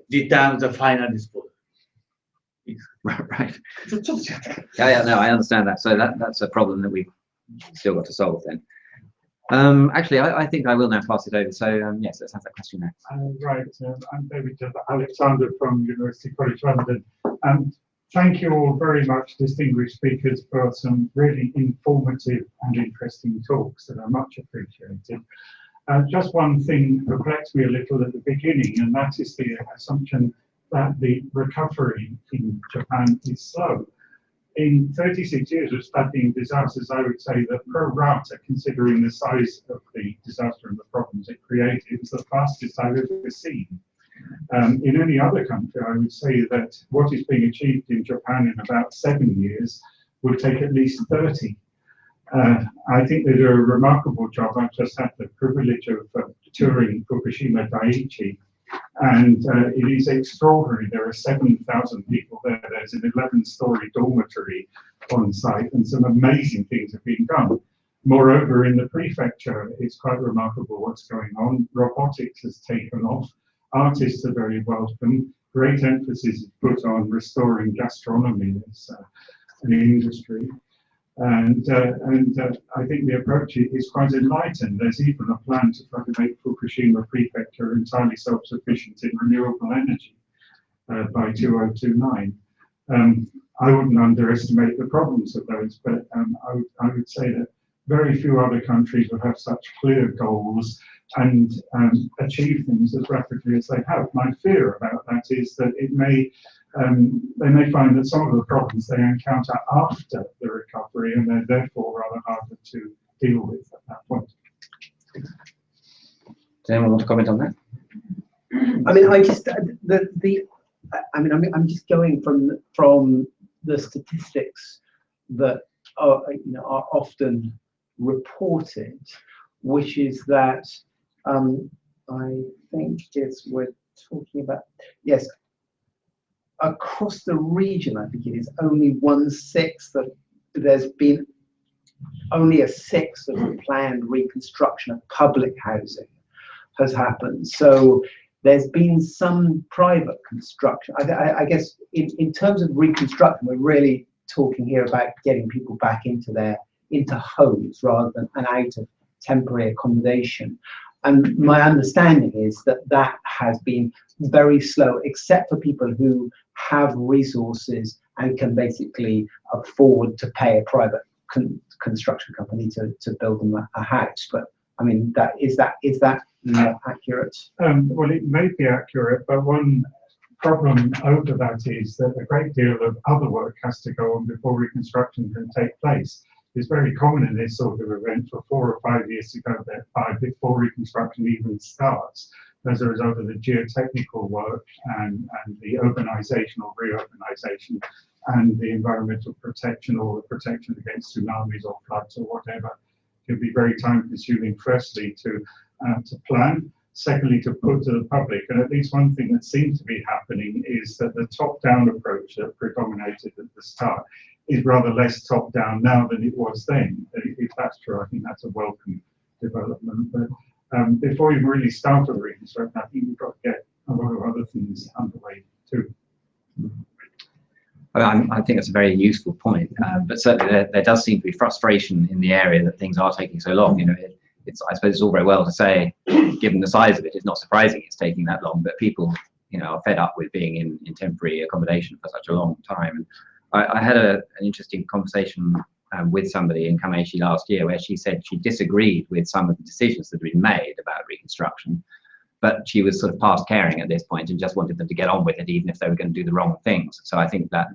determine the final disposal. Right. Yeah, no, I understand that. So that's a problem that we've still got to solve then. Actually, I think I will now pass it over. So yes, let's have that question next. Right, I'm David Alexander from University College London. Thank you all very much, distinguished speakers, for some really informative and interesting talks that are much appreciated. Just one thing perplexed me a little at the beginning, and that is the assumption that the recovery in Japan is slow. In 36 years of studying disasters, I would say that pro rata, considering the size of the disaster and the problems it created, is the fastest I've ever seen. In any other country, I would say that what is being achieved in Japan in about 7 years would take at least 30. I think they do a remarkable job. I've just had the privilege of touring Fukushima Daiichi, and it is extraordinary. There are 7,000 people there. There's an 11-story dormitory on site, and some amazing things have been done. Moreover, in the prefecture, it's quite remarkable what's going on. Robotics has taken off. Artists are very welcome. Great emphasis is put on restoring gastronomy as an industry. And I think the approach is quite enlightened. There's even a plan to try to make Fukushima Prefecture entirely self-sufficient in renewable energy by 2029. I wouldn't underestimate the problems of those, but I would say that very few other countries would have such clear goals and achieve things as rapidly as they have. My fear about that is that it may they may find that some of the problems they encounter after the recovery, and they're therefore rather harder to deal with at that point. Does anyone want to comment on that? I mean, I'm just going from the statistics that are often reported, which is that I think we're talking about, yes, across the region, I think it is only 1/6 that there's been only a sixth of the planned reconstruction of public housing has happened. So there's been some private construction. I guess in terms of reconstruction, we're really talking here about getting people back into homes rather than and out of temporary accommodation. And my understanding is that has been very slow, except for people who have resources and can basically afford to pay a private construction company to build them a house. But I mean, is that not accurate? Well, it may be accurate, but one problem over that is that a great deal of other work has to go on before reconstruction can take place. It's very common in this sort of event for 4 or 5 years to go by before reconstruction even starts, as a result of the geotechnical work and the urbanization or reurbanization and the environmental protection or the protection against tsunamis or floods or whatever. It can be very time consuming, firstly to plan, secondly to put to the public. And at least one thing that seems to be happening is that the top-down approach that predominated at the start is rather less top-down now than it was then. If that's true, I think that's a welcome development. But before you really start with reconstruction, I think you've got to get a lot of other things underway too. I think that's a very useful point, but certainly there does seem to be frustration in the area that things are taking so long. You know, I suppose it's all very well to say, given the size of it, it's not surprising it's taking that long, but people, are fed up with being in temporary accommodation for such a long time. I had an interesting conversation with somebody in Kameishi last year where she said she disagreed with some of the decisions that had been made about reconstruction, but she was sort of past caring at this point and just wanted them to get on with it, even if they were going to do the wrong things. So I think that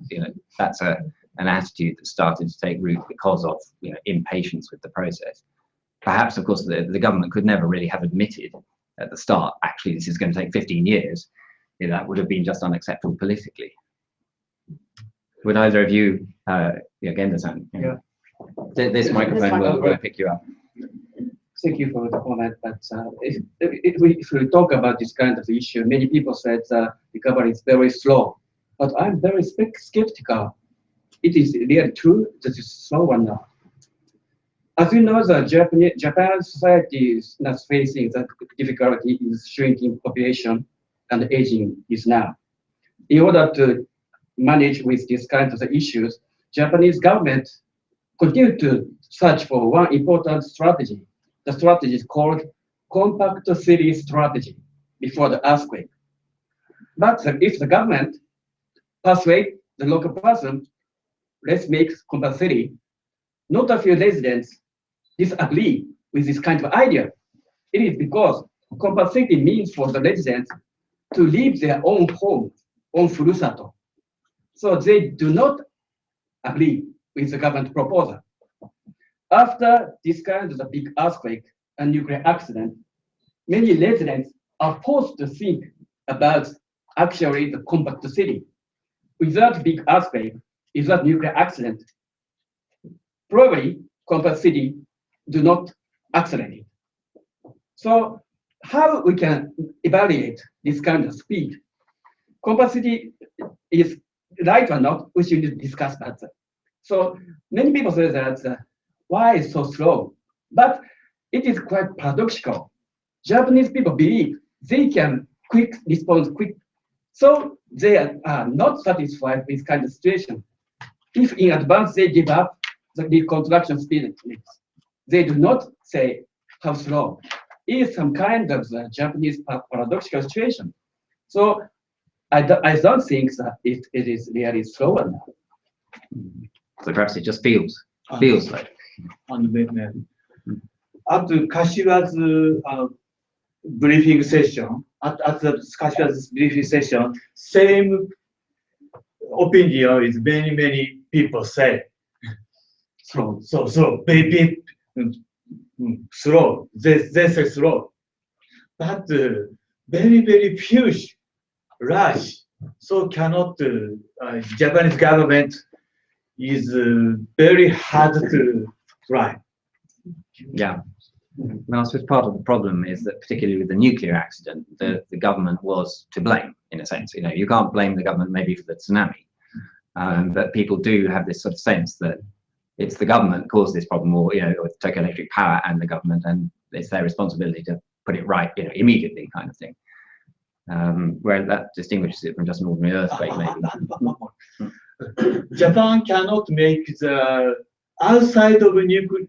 that's an attitude that started to take root because of impatience with the process. Perhaps, of course, the government could never really have admitted at the start, actually, this is going to take 15 years. That would have been just unacceptable politically. Would either of you, Genda-san? Yeah. This microphone will pick you up. Thank you for the comment. But if we talk about this kind of issue, many people said recovery is very slow. But I'm very skeptical. It is really true that it's slow or not. As you know, the Japan society is not facing the difficulty is shrinking population and aging is now. In order to manage with these kinds of issues, Japanese government continue to search for one important strategy. The strategy is called compact city strategy before the earthquake. But if the government persuade the local person, let's make compact city, not a few residents disagree with this kind of idea. It is because compact city means for the residents to leave their own home, own furusato. So they do not agree with the government proposal. After this kind of a big earthquake and nuclear accident, many residents are forced to think about actually the compact city. Without big earthquake, without nuclear accident, probably compact city do not accelerate. So how we can evaluate this kind of speed? Compact city is right or not, we should discuss that. So many people say that why is so slow? But it is quite paradoxical. Japanese people believe they can respond quick. So they are not satisfied with kind of situation. If in advance they give up the reconstruction speed limits, they do not say how slow. It is some kind of the Japanese paradoxical situation. So I don't think that it is really slower now. So perhaps it just feels like. At Kashiwa's briefing session, at the Kashiwa's briefing session, same opinion is many people say. So very slow. They say slow, but very huge rush. So cannot Japanese government is very hard to try. Yeah. Well, I suppose part of the problem is that, particularly with the nuclear accident, the government was to blame, in a sense. You know, you can't blame the government maybe for the tsunami, but people do have this sort of sense that it's the government caused this problem, or with Tokyo Electric Power and the government, and it's their responsibility to put it right, immediately, kind of thing. Where that distinguishes it from just an ordinary earthquake, maybe. Japan cannot make the outside of nuclear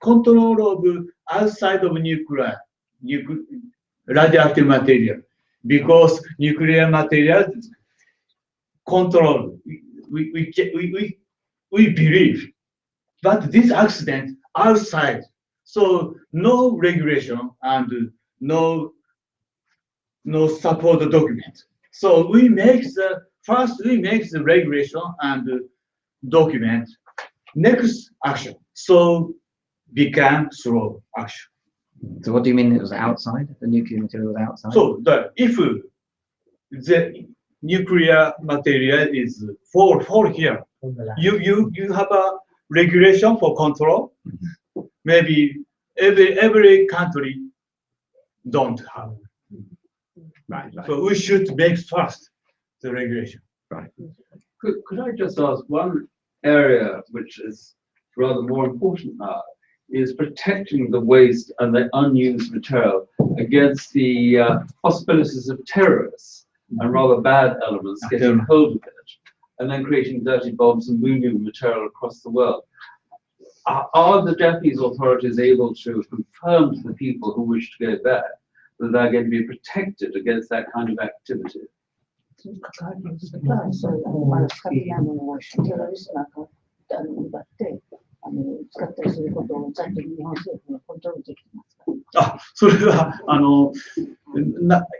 control of outside of nuclear radioactive material, because nuclear material control we believe, but this accident outside, so no regulation and no support document. So we make the regulation and document, next action. So become slow action. So what do you mean it was outside? The nuclear material was outside? So if the nuclear material is fall here, you have a regulation for control. Maybe every country don't have. Right. So we should make first the regulation. Right. Could I just ask, one area which is rather more important now is protecting the waste and the unused material against the possibilities of terrorists and rather bad elements getting hold of it and then creating dirty bombs and moving material across the world. Are the Japanese authorities able to confirm to the people who wish to go there that they're going to be protected against that kind of activity?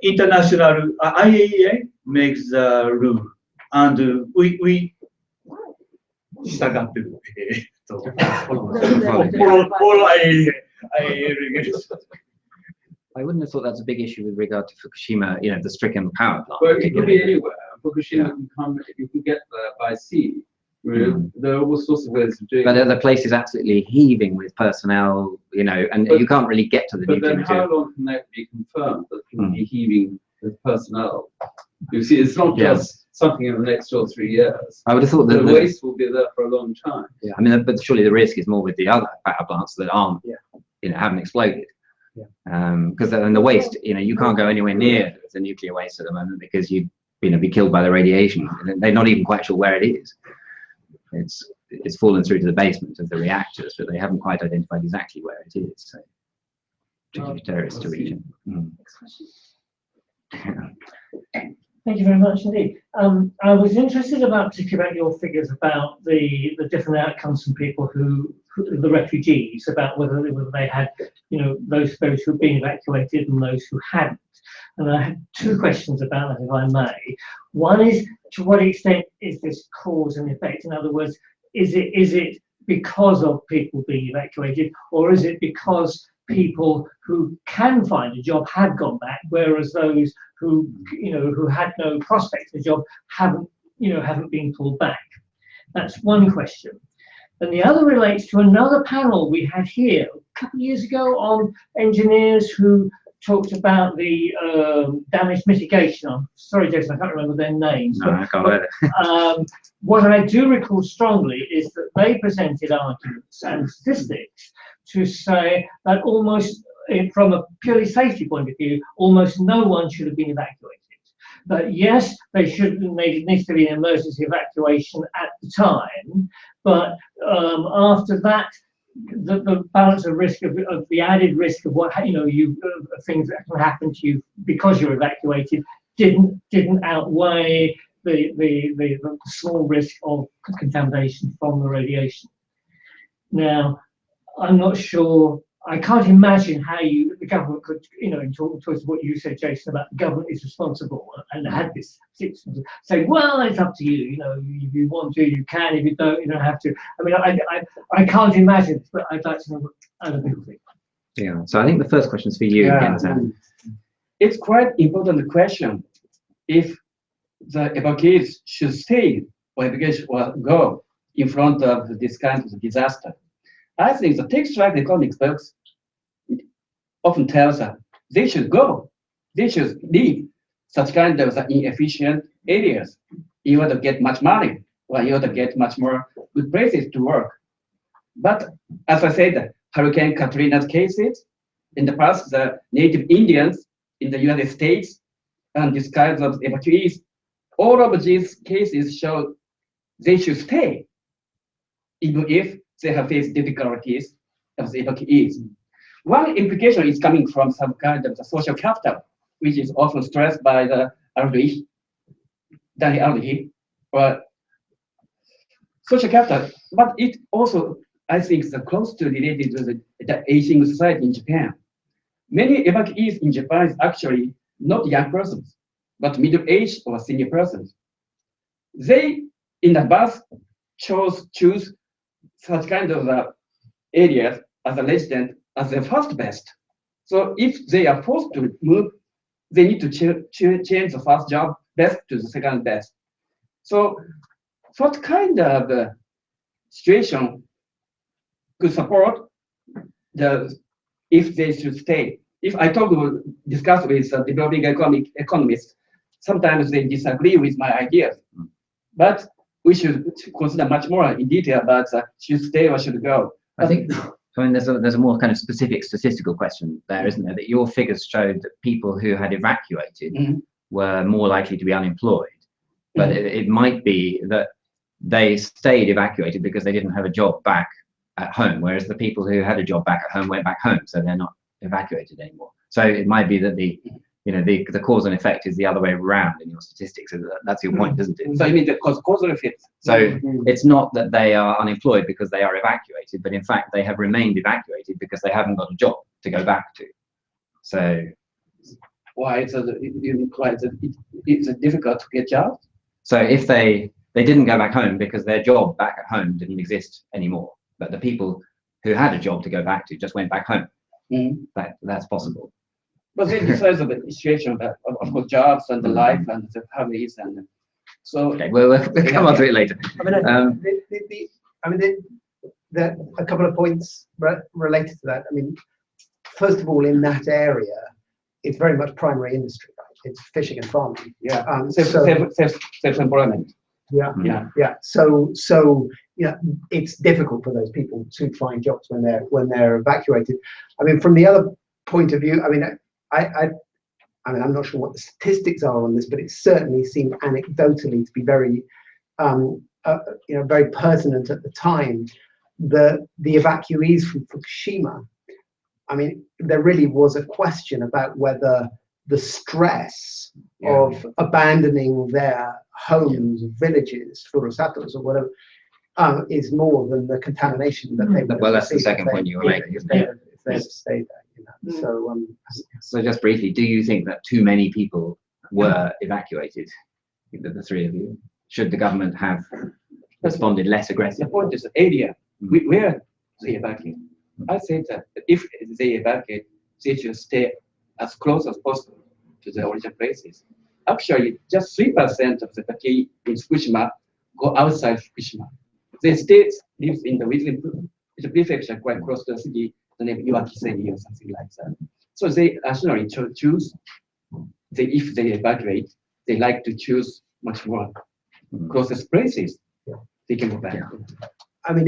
International IAEA makes the rule, and we follow IAEA regulations. I wouldn't have thought that's a big issue with regard to Fukushima, the stricken power plant. Well, it could be anywhere. Fukushima can come, you can get there by sea. There are all sorts of ways of doing it. But the place is absolutely heaving with personnel, and you can't really get to the nuclear material. But then material. how long can that be confirmed that can be heaving with personnel? You see, it's not Yeah. just something in the next 2 or 3 years. I would have thought that The waste will be there for a long time. yeah, I mean, but surely the risk is more with the other power plants that aren't, Yeah. haven't exploded. Yeah. Because then the waste, you can't go anywhere near the nuclear waste at the moment because you'd be killed by the radiation. And they're not even quite sure where it is. It's fallen through to the basement of the reactors, but they haven't quite identified exactly where it is. So, tricky for terrorists to reach it. Thank you very much indeed. I was interested particularly about your figures about the different outcomes from people who the refugees, about whether they had, those who've been evacuated and those who hadn't. And I had two questions about that, if I may. One is, to what extent is this cause and effect? In other words, is it because of people being evacuated, or is it because people who can find a job have gone back, whereas those who had no prospect of a job haven't been pulled back? That's one question. And the other relates to another panel we had here a couple of years ago on engineers who talked about the damage mitigation. I'm sorry, Jason, I can't remember their names. No, I can't either. What I do recall strongly is that they presented arguments and statistics to say that almost, from a purely safety point of view, almost no one should have been evacuated. But yes, there needs to be an emergency evacuation at the time, but after that, the balance of risk of the added risk of what things that can happen to you because you're evacuated didn't outweigh the small risk of contamination from the radiation. Now, I'm not sure. I can't imagine how the government could, in talking to what you said, Jason, about the government is responsible and had this say, well, it's up to you. If you want to, you can. If you don't, you don't have to. I mean, I can't imagine this, but I'd like to know what other people think. Yeah. So I think the first question is for you, Ken. It's quite important question. If the evacuees should stay or go in front of this kind of disaster. I think the textual economics books often tells us they should go. They should leave such kind of inefficient areas in order to get much money or in order to get much more good places to work. But as I said, Hurricane Katrina's cases, in the past, the native Indians in the United States and this kind of evacuees, all of these cases show they should stay, even if they have faced difficulties as evacuees. One implication is coming from some kind of the social capital, which is often stressed by the elderly, or social capital. But it also, I think, is closely related to the aging society in Japan. Many evacuees in Japan is actually not young persons, but middle-aged or senior persons. They, in advance, choose such kind of areas as a resident as their first best. So if they are forced to move, they need to change the first job best to the second best. So what kind of situation could support if they should stay? If I discuss with developing economists, sometimes they disagree with my ideas. But we should consider much more in detail about should stay or should go. I think, there's a more kind of specific statistical question there, isn't there? That your figures showed that people who had evacuated were more likely to be unemployed. But it might be that they stayed evacuated because they didn't have a job back at home, whereas the people who had a job back at home went back home, so they're not evacuated anymore. So it might be that the cause and effect is the other way around in your statistics. That's your point, isn't it? So you mean the cause and effect? So it's not that they are unemployed because they are evacuated, but in fact they have remained evacuated because they haven't got a job to go back to. So why it's difficult to get jobs? So if they didn't go back home because their job back at home didn't exist anymore, but the people who had a job to go back to just went back home. That's possible. But then besides the situation of course jobs and the life and the families and so. Okay, we'll come on to it later. A couple of points related to that. I mean, first of all, in that area, it's very much primary industry, right? it's fishing and farming. Yeah. So- Self-employment. Yeah, Yeah. yeah. So yeah, it's difficult for those people to find jobs when they're evacuated. I mean, from the other point of view, I mean, I mean, I'm not sure what the statistics are on this, but it certainly seemed anecdotally to be very, very pertinent at the time. The evacuees from Fukushima. I mean, there really was a question about whether the stress of abandoning their homes, villages, furusatos or whatever, is more than the contamination that they would Well, that's the receive second if point you were they- making, if isn't they it? had- if they had stayed there. So So just briefly, do you think that too many people were evacuated? The three of you. Should the government have responded less The aggressively? point is the area where they evacuate. I think that if they evacuate, they should stay as close as possible to the origin places. Actually, just 3% of the evacuees in Fukushima go outside Fukushima. The state lives in the prefecture quite close to the city, the name Evacuees or something like that. So they actually choose, if they evacuate, they like to choose much more closest places. They can go back. I mean,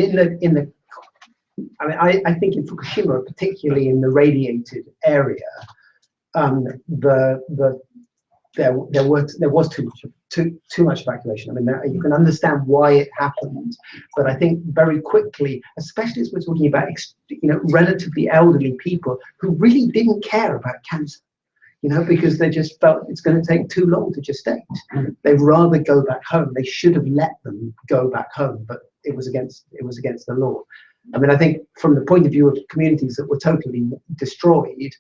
I think in Fukushima, particularly in the radiated area, there was too much evacuation. I mean, you can understand why it happened, but I think very quickly, especially as we're talking about relatively elderly people who really didn't care about cancer, because they just felt it's going to take too long to gestate. They'd rather go back home. They should have let them go back home, but it was against the law. I mean, I think from the point of view of communities that were totally destroyed,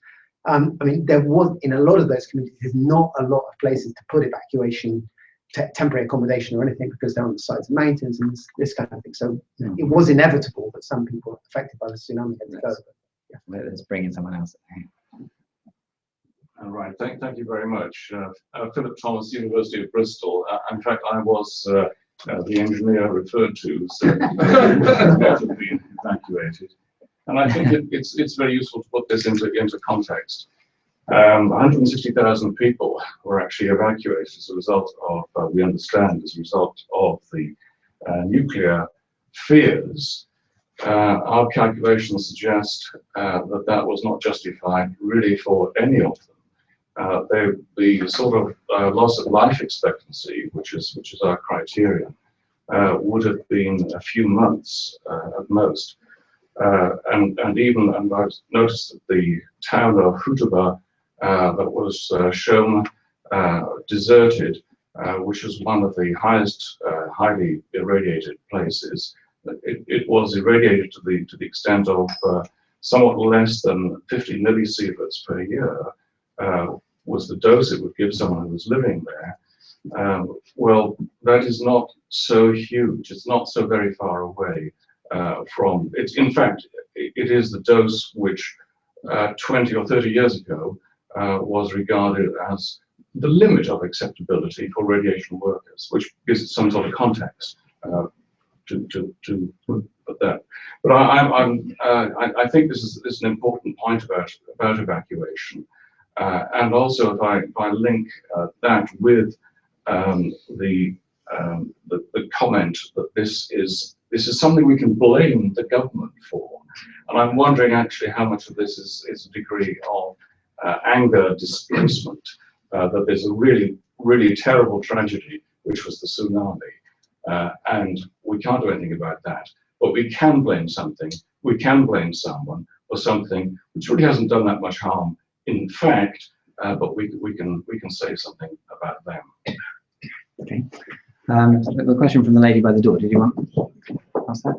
I mean, there was, in a lot of those communities, there's not a lot of places to put evacuation, temporary accommodation or anything, because they're on the sides of mountains and this kind of thing. So it was inevitable that some people affected by the tsunami had to go. Let's bring in someone else. All right, thank you very much. Philip Thomas, University of Bristol. In fact, I was the engineer referred to, so not have been evacuated. And I think it's very useful to put this into context. 160,000 people were actually evacuated as a result of, we understand, as a result of the nuclear fears. Our calculations suggest that was not justified really for any of them. The sort of loss of life expectancy, which is our criterion, would have been a few months at most. And I've noticed that the town of Futaba that was shown deserted, which was one of the highly irradiated places. It was irradiated to the extent of somewhat less than 50 millisieverts per year was the dose it would give someone who was living there. Well, that is not so huge. It's not so very far away from it. In fact, it is the dose which 20 or 30 years ago was regarded as the limit of acceptability for radiation workers, which gives it some sort of context to put that. But I think this is an important point about evacuation, and also if I link that with the comment that this is something we can blame the government for, and I'm wondering actually how much of this is a degree of anger displacement, that there's a really terrible tragedy, which was the tsunami, and we can't do anything about that, but we can blame something, we can blame someone for something which really hasn't done that much harm in fact, but we can say something about them. Okay. A question from the lady by the door. Did you want to ask that?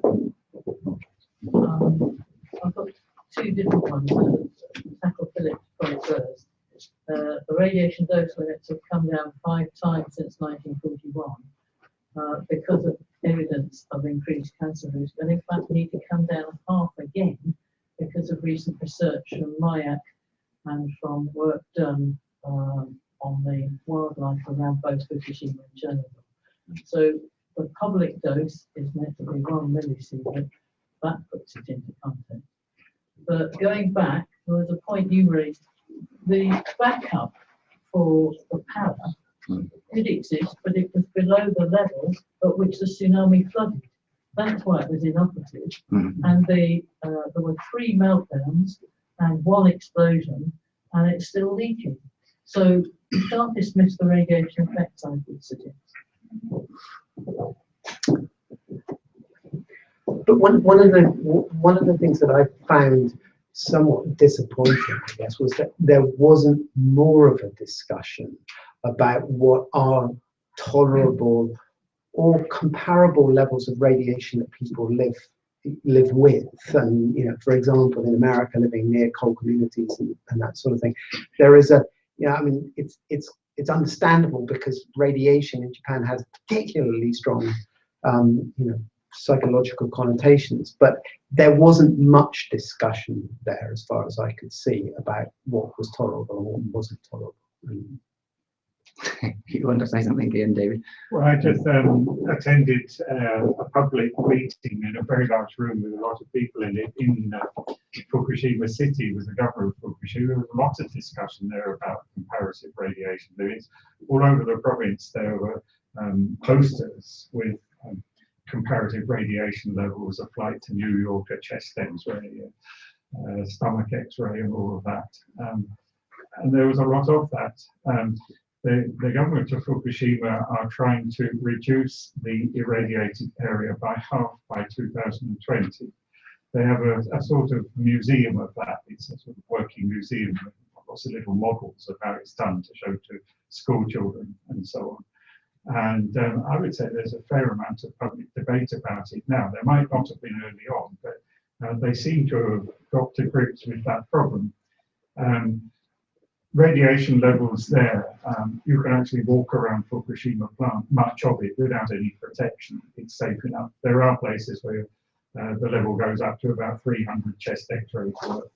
I've got two different ones. Tackle Philip probably first. The radiation dose limits have come down 5 times since 1941 because of evidence of increased cancer risk, and in fact need to come down half again because of recent research from MIAC and from work done on the wildlife around both Fukushima and Chernobyl. So the public dose is meant to be 1 millisievert. That puts it into context. But going back, there was a point you raised, the backup for the power. It exists, but it was below the level at which the tsunami flooded. That's why it was inoperative. And there were 3 meltdowns and 1 explosion, and it's still leaking. So you can't dismiss the radiation effects, I would suggest. But one of the things that I found somewhat disappointing, I guess, was that there wasn't more of a discussion about what are tolerable or comparable levels of radiation that people live with. And, you know, for example, in America, living near coal communities and that sort of thing, there is a, you know, I mean, it's understandable because radiation in Japan has particularly strong, you know, psychological connotations, but there wasn't much discussion there, as far as I could see, about what was tolerable and what wasn't tolerable. You want to say something, Ian, David? Well, I just attended a public meeting in a very large room with a lot of people in it in Fukushima City with the governor of Fukushima. There was a lot of discussion there about comparative radiation. There is all over the province. There were posters with comparative radiation levels, a flight to New York, a chest X-ray, stomach X-ray, and all of that. And there was a lot of that. The government of Fukushima are trying to reduce the irradiated area by half by 2020. They have a sort of museum of that. It's a sort of working museum with lots of little models of how it's done to show to school children and so on. And I would say there's a fair amount of public debate about it now. There might not have been early on, but they seem to have got to grips with that problem. Radiation levels there, you can actually walk around Fukushima plant, much of it, without any protection. It's safe enough. There are places where the level goes up to about 300 chest X-rays worth.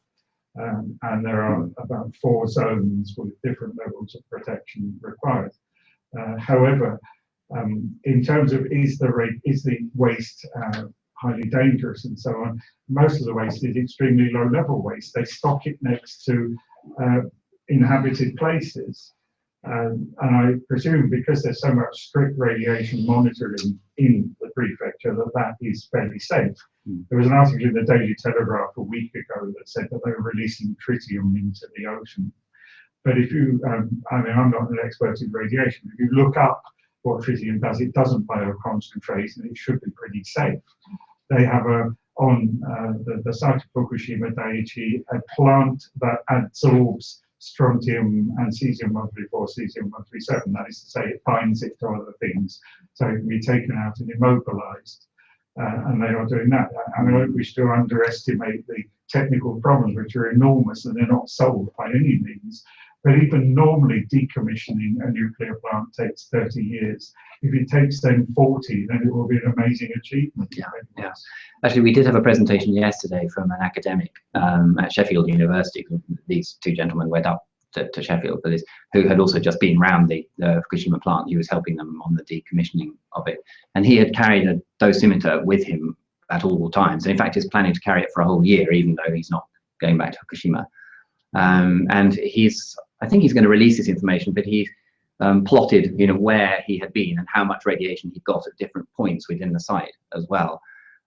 And there are about 4 zones with different levels of protection required. However, in terms of is the waste highly dangerous and so on, most of the waste is extremely low level waste. They stock it next to inhabited places. And I presume because there's so much strict radiation monitoring in the prefecture that is fairly safe. There was an article in the Daily Telegraph a week ago that said that they were releasing tritium into the ocean. But if you, I mean, I'm not an expert in radiation. If you look up what tritium does, it doesn't bioconcentrate and it should be pretty safe. They have on the site of Fukushima Daiichi, a plant that absorbs strontium and cesium-134, cesium-137. That is to say, it binds it to other things, so it can be taken out and immobilized. And they are doing that. I mean, I don't wish to underestimate the technical problems, which are enormous and they're not solved by any means. But even normally decommissioning a nuclear plant takes 30 years. If it takes them 40, then it will be an amazing achievement. Yeah. Actually, we did have a presentation yesterday from an academic at Sheffield University. These 2 gentlemen went up to Sheffield for this, who had also just been round the Fukushima plant. He was helping them on the decommissioning of it. And he had carried a dosimeter with him at all times. And in fact, he's planning to carry it for a whole year, even though he's not going back to Fukushima. And I think he's going to release this information, but he plotted, you know, where he had been and how much radiation he got at different points within the site as well.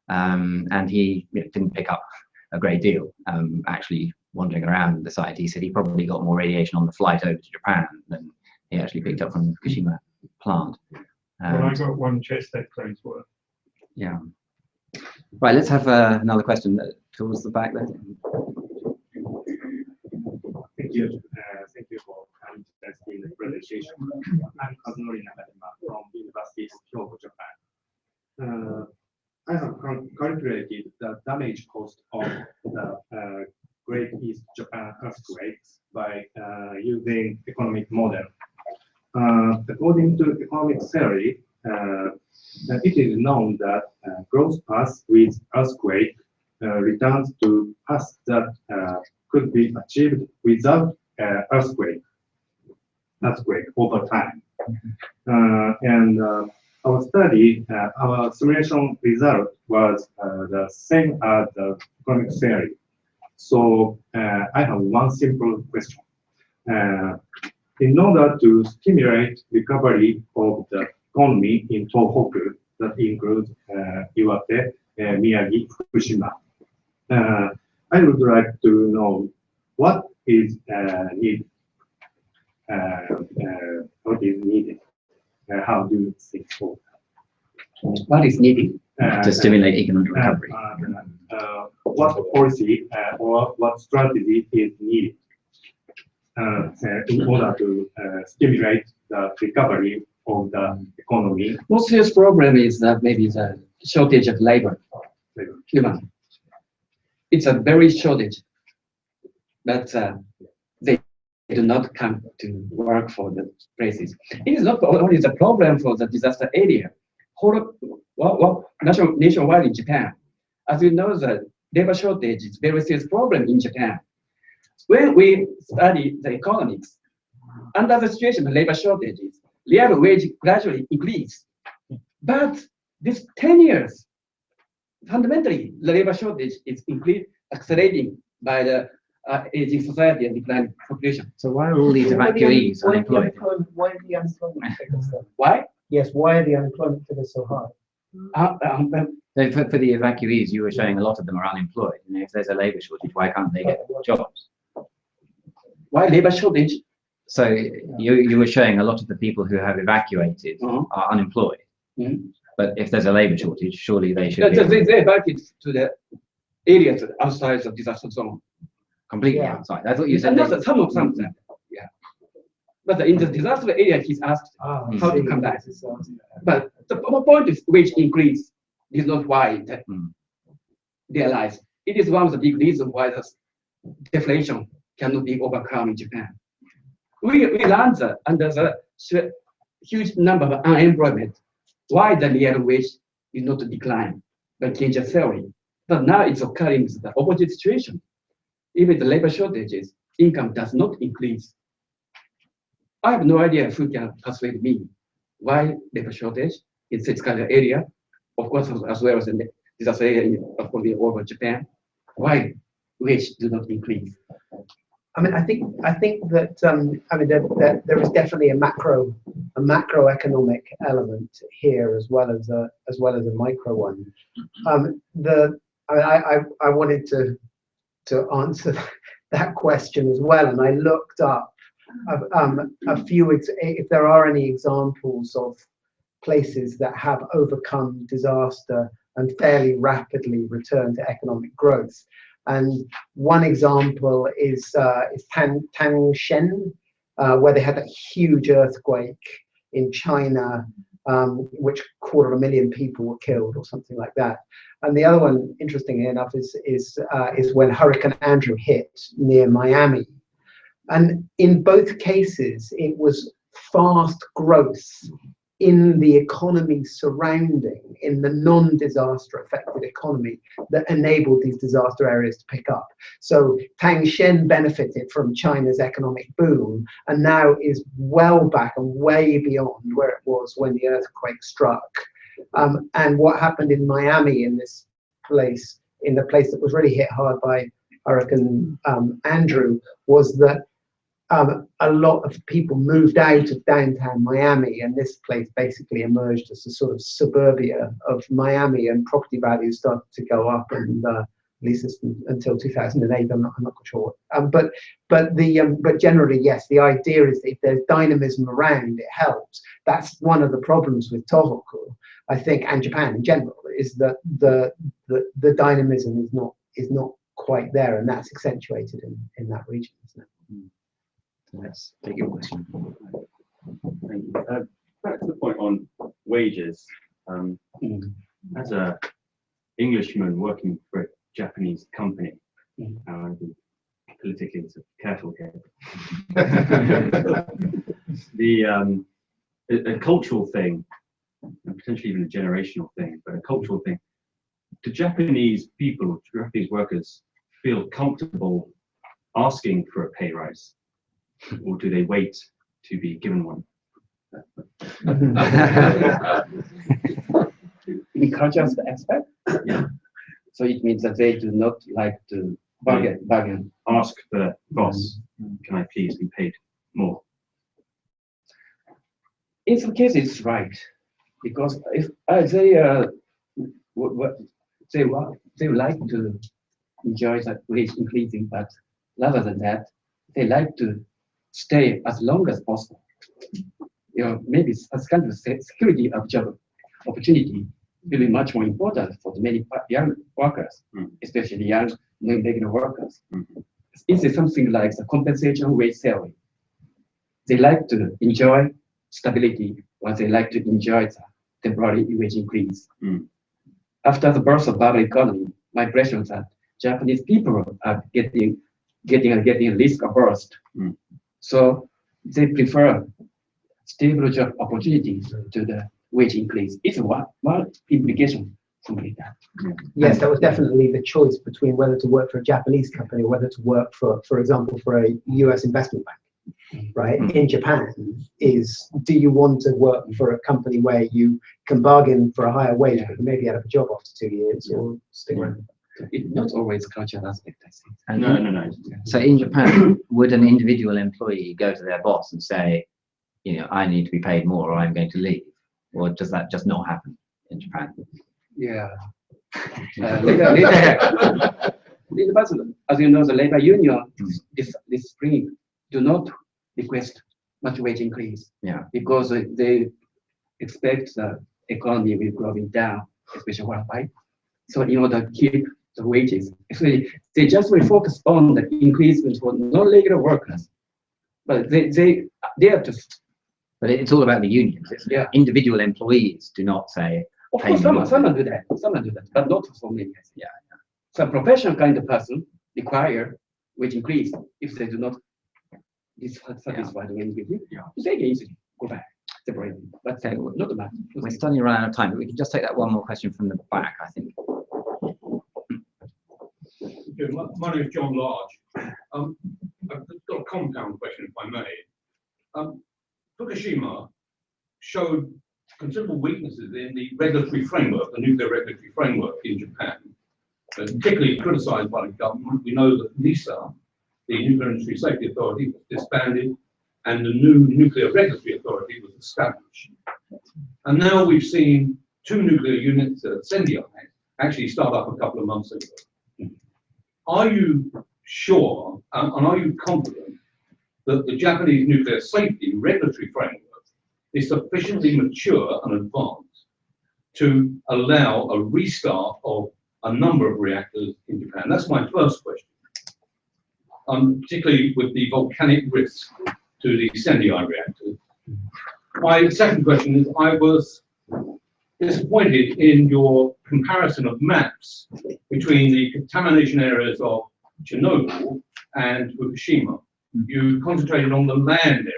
And he didn't pick up a great deal, actually wandering around the site. He said he probably got more radiation on the flight over to Japan than he actually picked up from the Fukushima plant. Well, I got 1 chest X-rays worth. Yeah. Right, let's have another question towards the back there. Thank you. Thank you for coming to the presentation. I'm Kazunori Nakajima from University of Tohoku, Japan. I have calculated the damage cost of the Great East Japan earthquakes by using economic model. According to economic theory, it is known that growth path with earthquake returns to path that could be achieved without earthquake over time. And our study, our simulation result was the same as the economic theory. So I have one simple question. in order to stimulate recovery of the economy in Tohoku, that includes Iwate, Miyagi, Fukushima. I would like to know what is needed. What is needed? How do you think for What is needed to stimulate economic recovery? what policy or what strategy is needed in order to stimulate the recovery of the economy? Most serious problem is that maybe the shortage of labor, human. It's a very shortage, but they do not come to work for the places. It is not only the problem for the disaster area. Nationwide in Japan, as you know, the labor shortage is a very serious problem in Japan. When we study the economics, under the situation of labor shortages, real wage gradually increase. But this 10 years, fundamentally, the labor shortage is accelerating by the aging society and declining population. So why are all these evacuees unemployed? Why are the unemployment figures so? Why? Yes, why are the unemployment figures so high? So for the evacuees, you were showing a lot of them are unemployed. And if there's a labour shortage, why can't they get jobs? Why labor shortage? So you were showing a lot of the people who have evacuated are unemployed. But if there's a labour shortage, surely they should be They evacuated to the areas outside the disaster zone. completely outside. I thought you said And some of them, yeah. But in the disaster area, he's asked how to come back. But the point is wage increase is not why that realized. It is one of the big reasons why the deflation cannot be overcome in Japan. We learned that under the huge number of unemployment, why the real wage is not decline, but change the theory. But now it's occurring the opposite situation. Even the labor shortages, income does not increase. I have no idea who can persuade me why labor shortage in this kind of area, of course, as well as in the disaster area all over Japan, why wage do not increase? I mean, I think that I mean there is definitely a macroeconomic element here as well as a micro one. I wanted to answer that question as well, and I looked up a few if there are any examples of places that have overcome disaster and fairly rapidly returned to economic growth. And one example is Tangshan, where they had that huge earthquake in China, which 250,000 people were killed or something like that. And the other one, interestingly enough, is when Hurricane Andrew hit near Miami. And in both cases, it was fast growth in the economy surrounding, in the non-disaster affected economy, that enabled these disaster areas to pick up. So Tangshan benefited from China's economic boom and now is well back and way beyond where it was when the earthquake struck. And what happened in Miami, in this place, in the place that was really hit hard by Hurricane Andrew, was that a lot of people moved out of downtown Miami, and this place basically emerged as a sort of suburbia of Miami, and property values started to go up, and at least until 2008. I'm not sure. But generally, yes, the idea is that if there's dynamism around, it helps. That's one of the problems with Tohoku, I think, and Japan in general, is that the dynamism is not quite there, and that's accentuated in that region, isn't it? Let's take your question. Thank you. Back to the point on wages. As an Englishman working for a Japanese company, politically so careful here. A cultural thing, and potentially even a generational thing, but a cultural thing. Do Japanese people, Japanese workers, feel comfortable asking for a pay rise? Or do they wait to be given one? In cultural aspect? Yeah. So it means that they do not like to bargain. Ask the boss, can I please be paid more? in some cases, it's right, because if they like to enjoy that wage increasing, but rather than that, they like to stay as long as possible. Maybe as kind of security of job opportunity will be much more important for the many young workers, especially young non-regular workers. It's something like the compensation wage salary. They like to enjoy stability, or they like to enjoy the temporary wage increase. After the birth of bubble economy, my impression is that Japanese people are getting risk averse. So they prefer stable job opportunities to the wage increase. It's one implication from that. Yes, that was definitely the choice between whether to work for a Japanese company or whether to work for example, for a US investment bank, right? In Japan, do you want to work for a company where you can bargain for a higher wage, but you maybe out of a job after 2 years, or stick around? It's not always cultural aspect, I think. And No. So in Japan, would an individual employee go to their boss and say, I need to be paid more or I'm going to leave? Or does that just not happen in Japan? Yeah. As you know, the labor union this spring do not request much wage increase. Yeah. Because they expect the economy will growing down, especially worldwide. So in order to keep the wages, actually, they just will focus on the increase for non-regular workers. But they have to. But it's all about the unions. Yeah. Individual employees do not say. Of course, some do that, but not so many. Yeah. So professional kind of person require wage increase if they do not satisfy the wage increase. They can easily go back, separate. But not much. We're starting to run out of time, but we can just take that one more question from the back, I think. Okay, my name is John Large. I've got a compound question, if I may. Fukushima showed considerable weaknesses in the regulatory framework, the nuclear regulatory framework in Japan, particularly criticized by the government. We know that NISA, the Nuclear Industry Safety Authority, was disbanded, and the new Nuclear Regulatory Authority was established. And now we've seen 2 nuclear units at Sendai actually start up a couple of months ago. Are you sure, and are you confident that the Japanese nuclear safety regulatory framework is sufficiently mature and advanced to allow a restart of a number of reactors in Japan? That's my first question. Particularly with the volcanic risk to the Sendai reactors. My second question is, I was disappointed in your comparison of maps between the contamination areas of Chernobyl and Fukushima. You concentrated on the land area.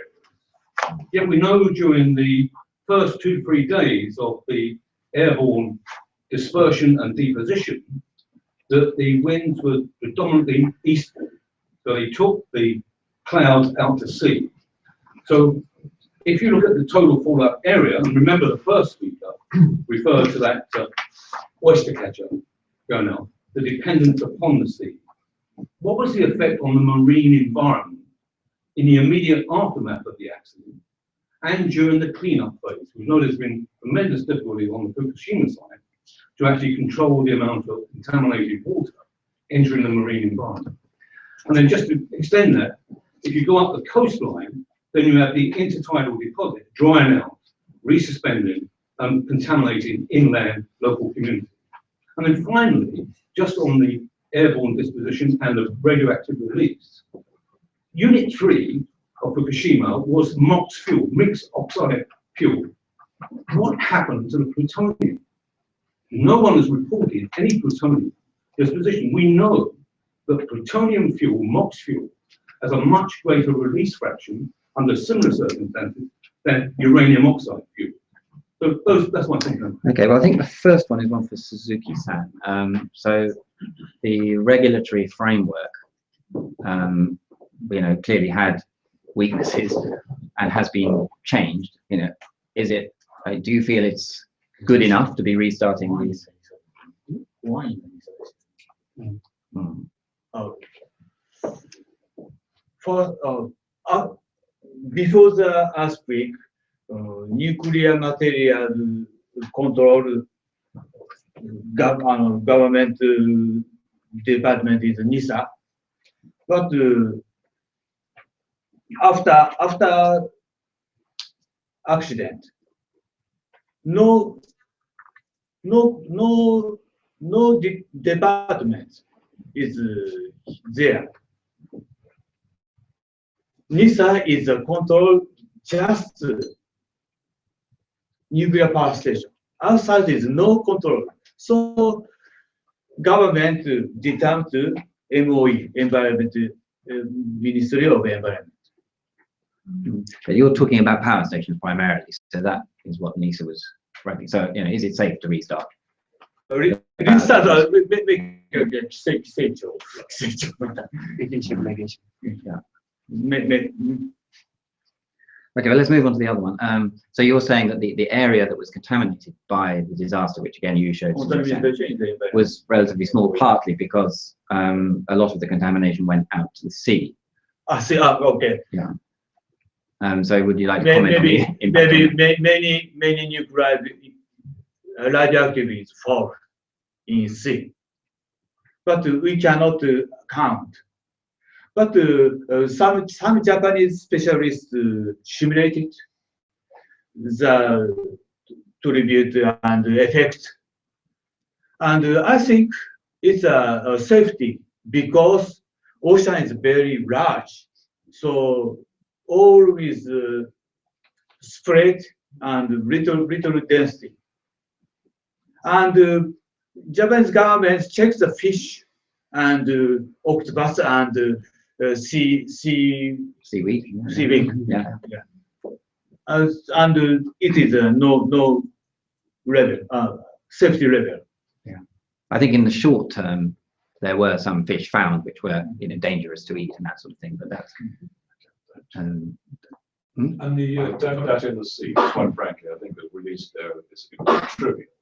Yet we know during the first 2 to 3 days of the airborne dispersion and deposition that the winds were predominantly eastward. So they took the clouds out to sea. So if you look at the total fallout area, and remember the first speaker referred to that oyster catcher going out, the dependence upon the sea. What was the effect on the marine environment in the immediate aftermath of the accident and during the cleanup phase? We know there's been tremendous difficulty on the Fukushima side to actually control the amount of contaminated water entering the marine environment. And then just to extend that, if you go up the coastline, then you have the intertidal deposit drying out, resuspending, and contaminating inland local communities. And then finally, just on the airborne disposition and the radioactive release, Unit 3 of Fukushima was MOX fuel, mixed oxide fuel. What happened to the plutonium? No one has reported any plutonium disposition. We know that plutonium fuel, MOX fuel, has a much greater release fraction under similar circumstances than uranium oxide fuel. So that's my thinking. Okay, well, I think the first one is one for Suzuki-san. So the regulatory framework, clearly had weaknesses and has been changed. Is it? Do you feel it's good enough to be restarting these? Before the earthquake, nuclear material control government department is NISA. But after accident, no department is there. NISA is a control just nuclear power station. Outside is no control. So government determined to MOE, Environment Ministry of Environment. But you're talking about power stations primarily, so that is what NISA was writing. So, you know, is it safe to restart? Restart, Okay, well, let's move on to the other one. So you're saying that the area that was contaminated by the disaster, which again you showed, was relatively small, partly because a lot of the contamination went out to the sea. Okay. Yeah. So would you like to comment on the impact on that? many nuclear radioactivities fall in sea, but we cannot count. But some Japanese specialists simulated the tribute and effect, and I think it's a safety because ocean is very large, so all is spread and little density. And Japanese government checks the fish and octopus and Seaweed. Yeah. And it is no level, safety level. Yeah. I think in the short term there were some fish found which were, you know, dangerous to eat and that sort of thing, but that's And the that in the sea, quite frankly, I think that released there is trivial.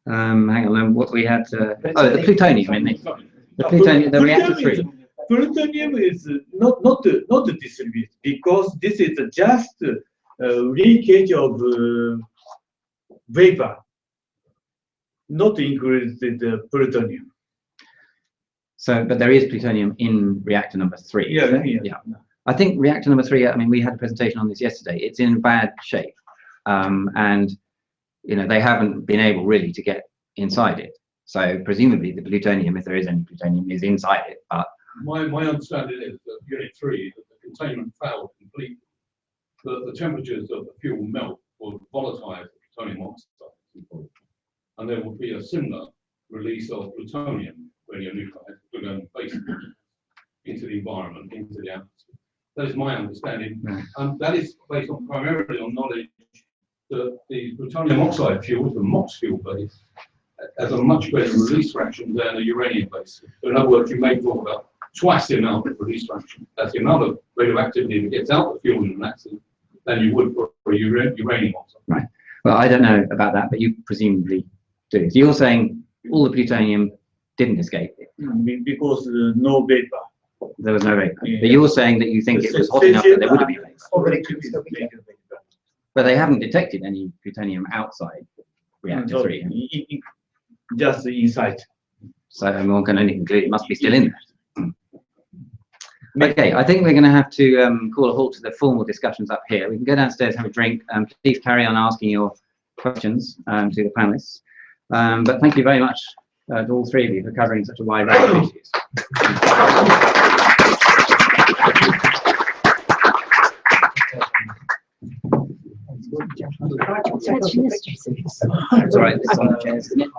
hang on, what we had the plutonium, I mean, the plutonium, the reactor 3. Plutonium is not distributed because this is just leakage of vapor, not included plutonium. So, but there is plutonium in reactor number 3. Yeah. I think reactor number 3, I mean, we had a presentation on this yesterday. It's in bad shape, and you know they haven't been able really to get inside it. So presumably the plutonium, if there is any plutonium, is inside it. But my understanding is that Unit 3, that the containment failed completely. The temperatures of the fuel melt will volatilize the plutonium oxide, and there will be a similar release of plutonium radionuclides will go into the environment, into the atmosphere. That is my understanding, and that is based on primarily on knowledge that the plutonium oxide fuel, the MOX fuel base, has a much greater release fraction than a uranium base. So in other words, you may talk about twice the amount of release fraction. That's the amount of radioactivity that gets out the fuel in an accident than you would for a uranium oxide. Right. Well, I don't know about that, but you presumably do. So you're saying all the plutonium didn't escape because no vapor. There was no vapor. Yeah. But you're saying that you think it was hot enough that there would have been vapor. But they haven't detected any plutonium outside reactor 3. Just inside. So one can only conclude it must be still in there. Okay, I think we're going to have to call a halt to the formal discussions up here. We can go downstairs, have a drink, and please carry on asking your questions to the panelists. But thank you very much to all three of you for covering such a wide range of issues. That's all right, it's on the chairs, isn't it?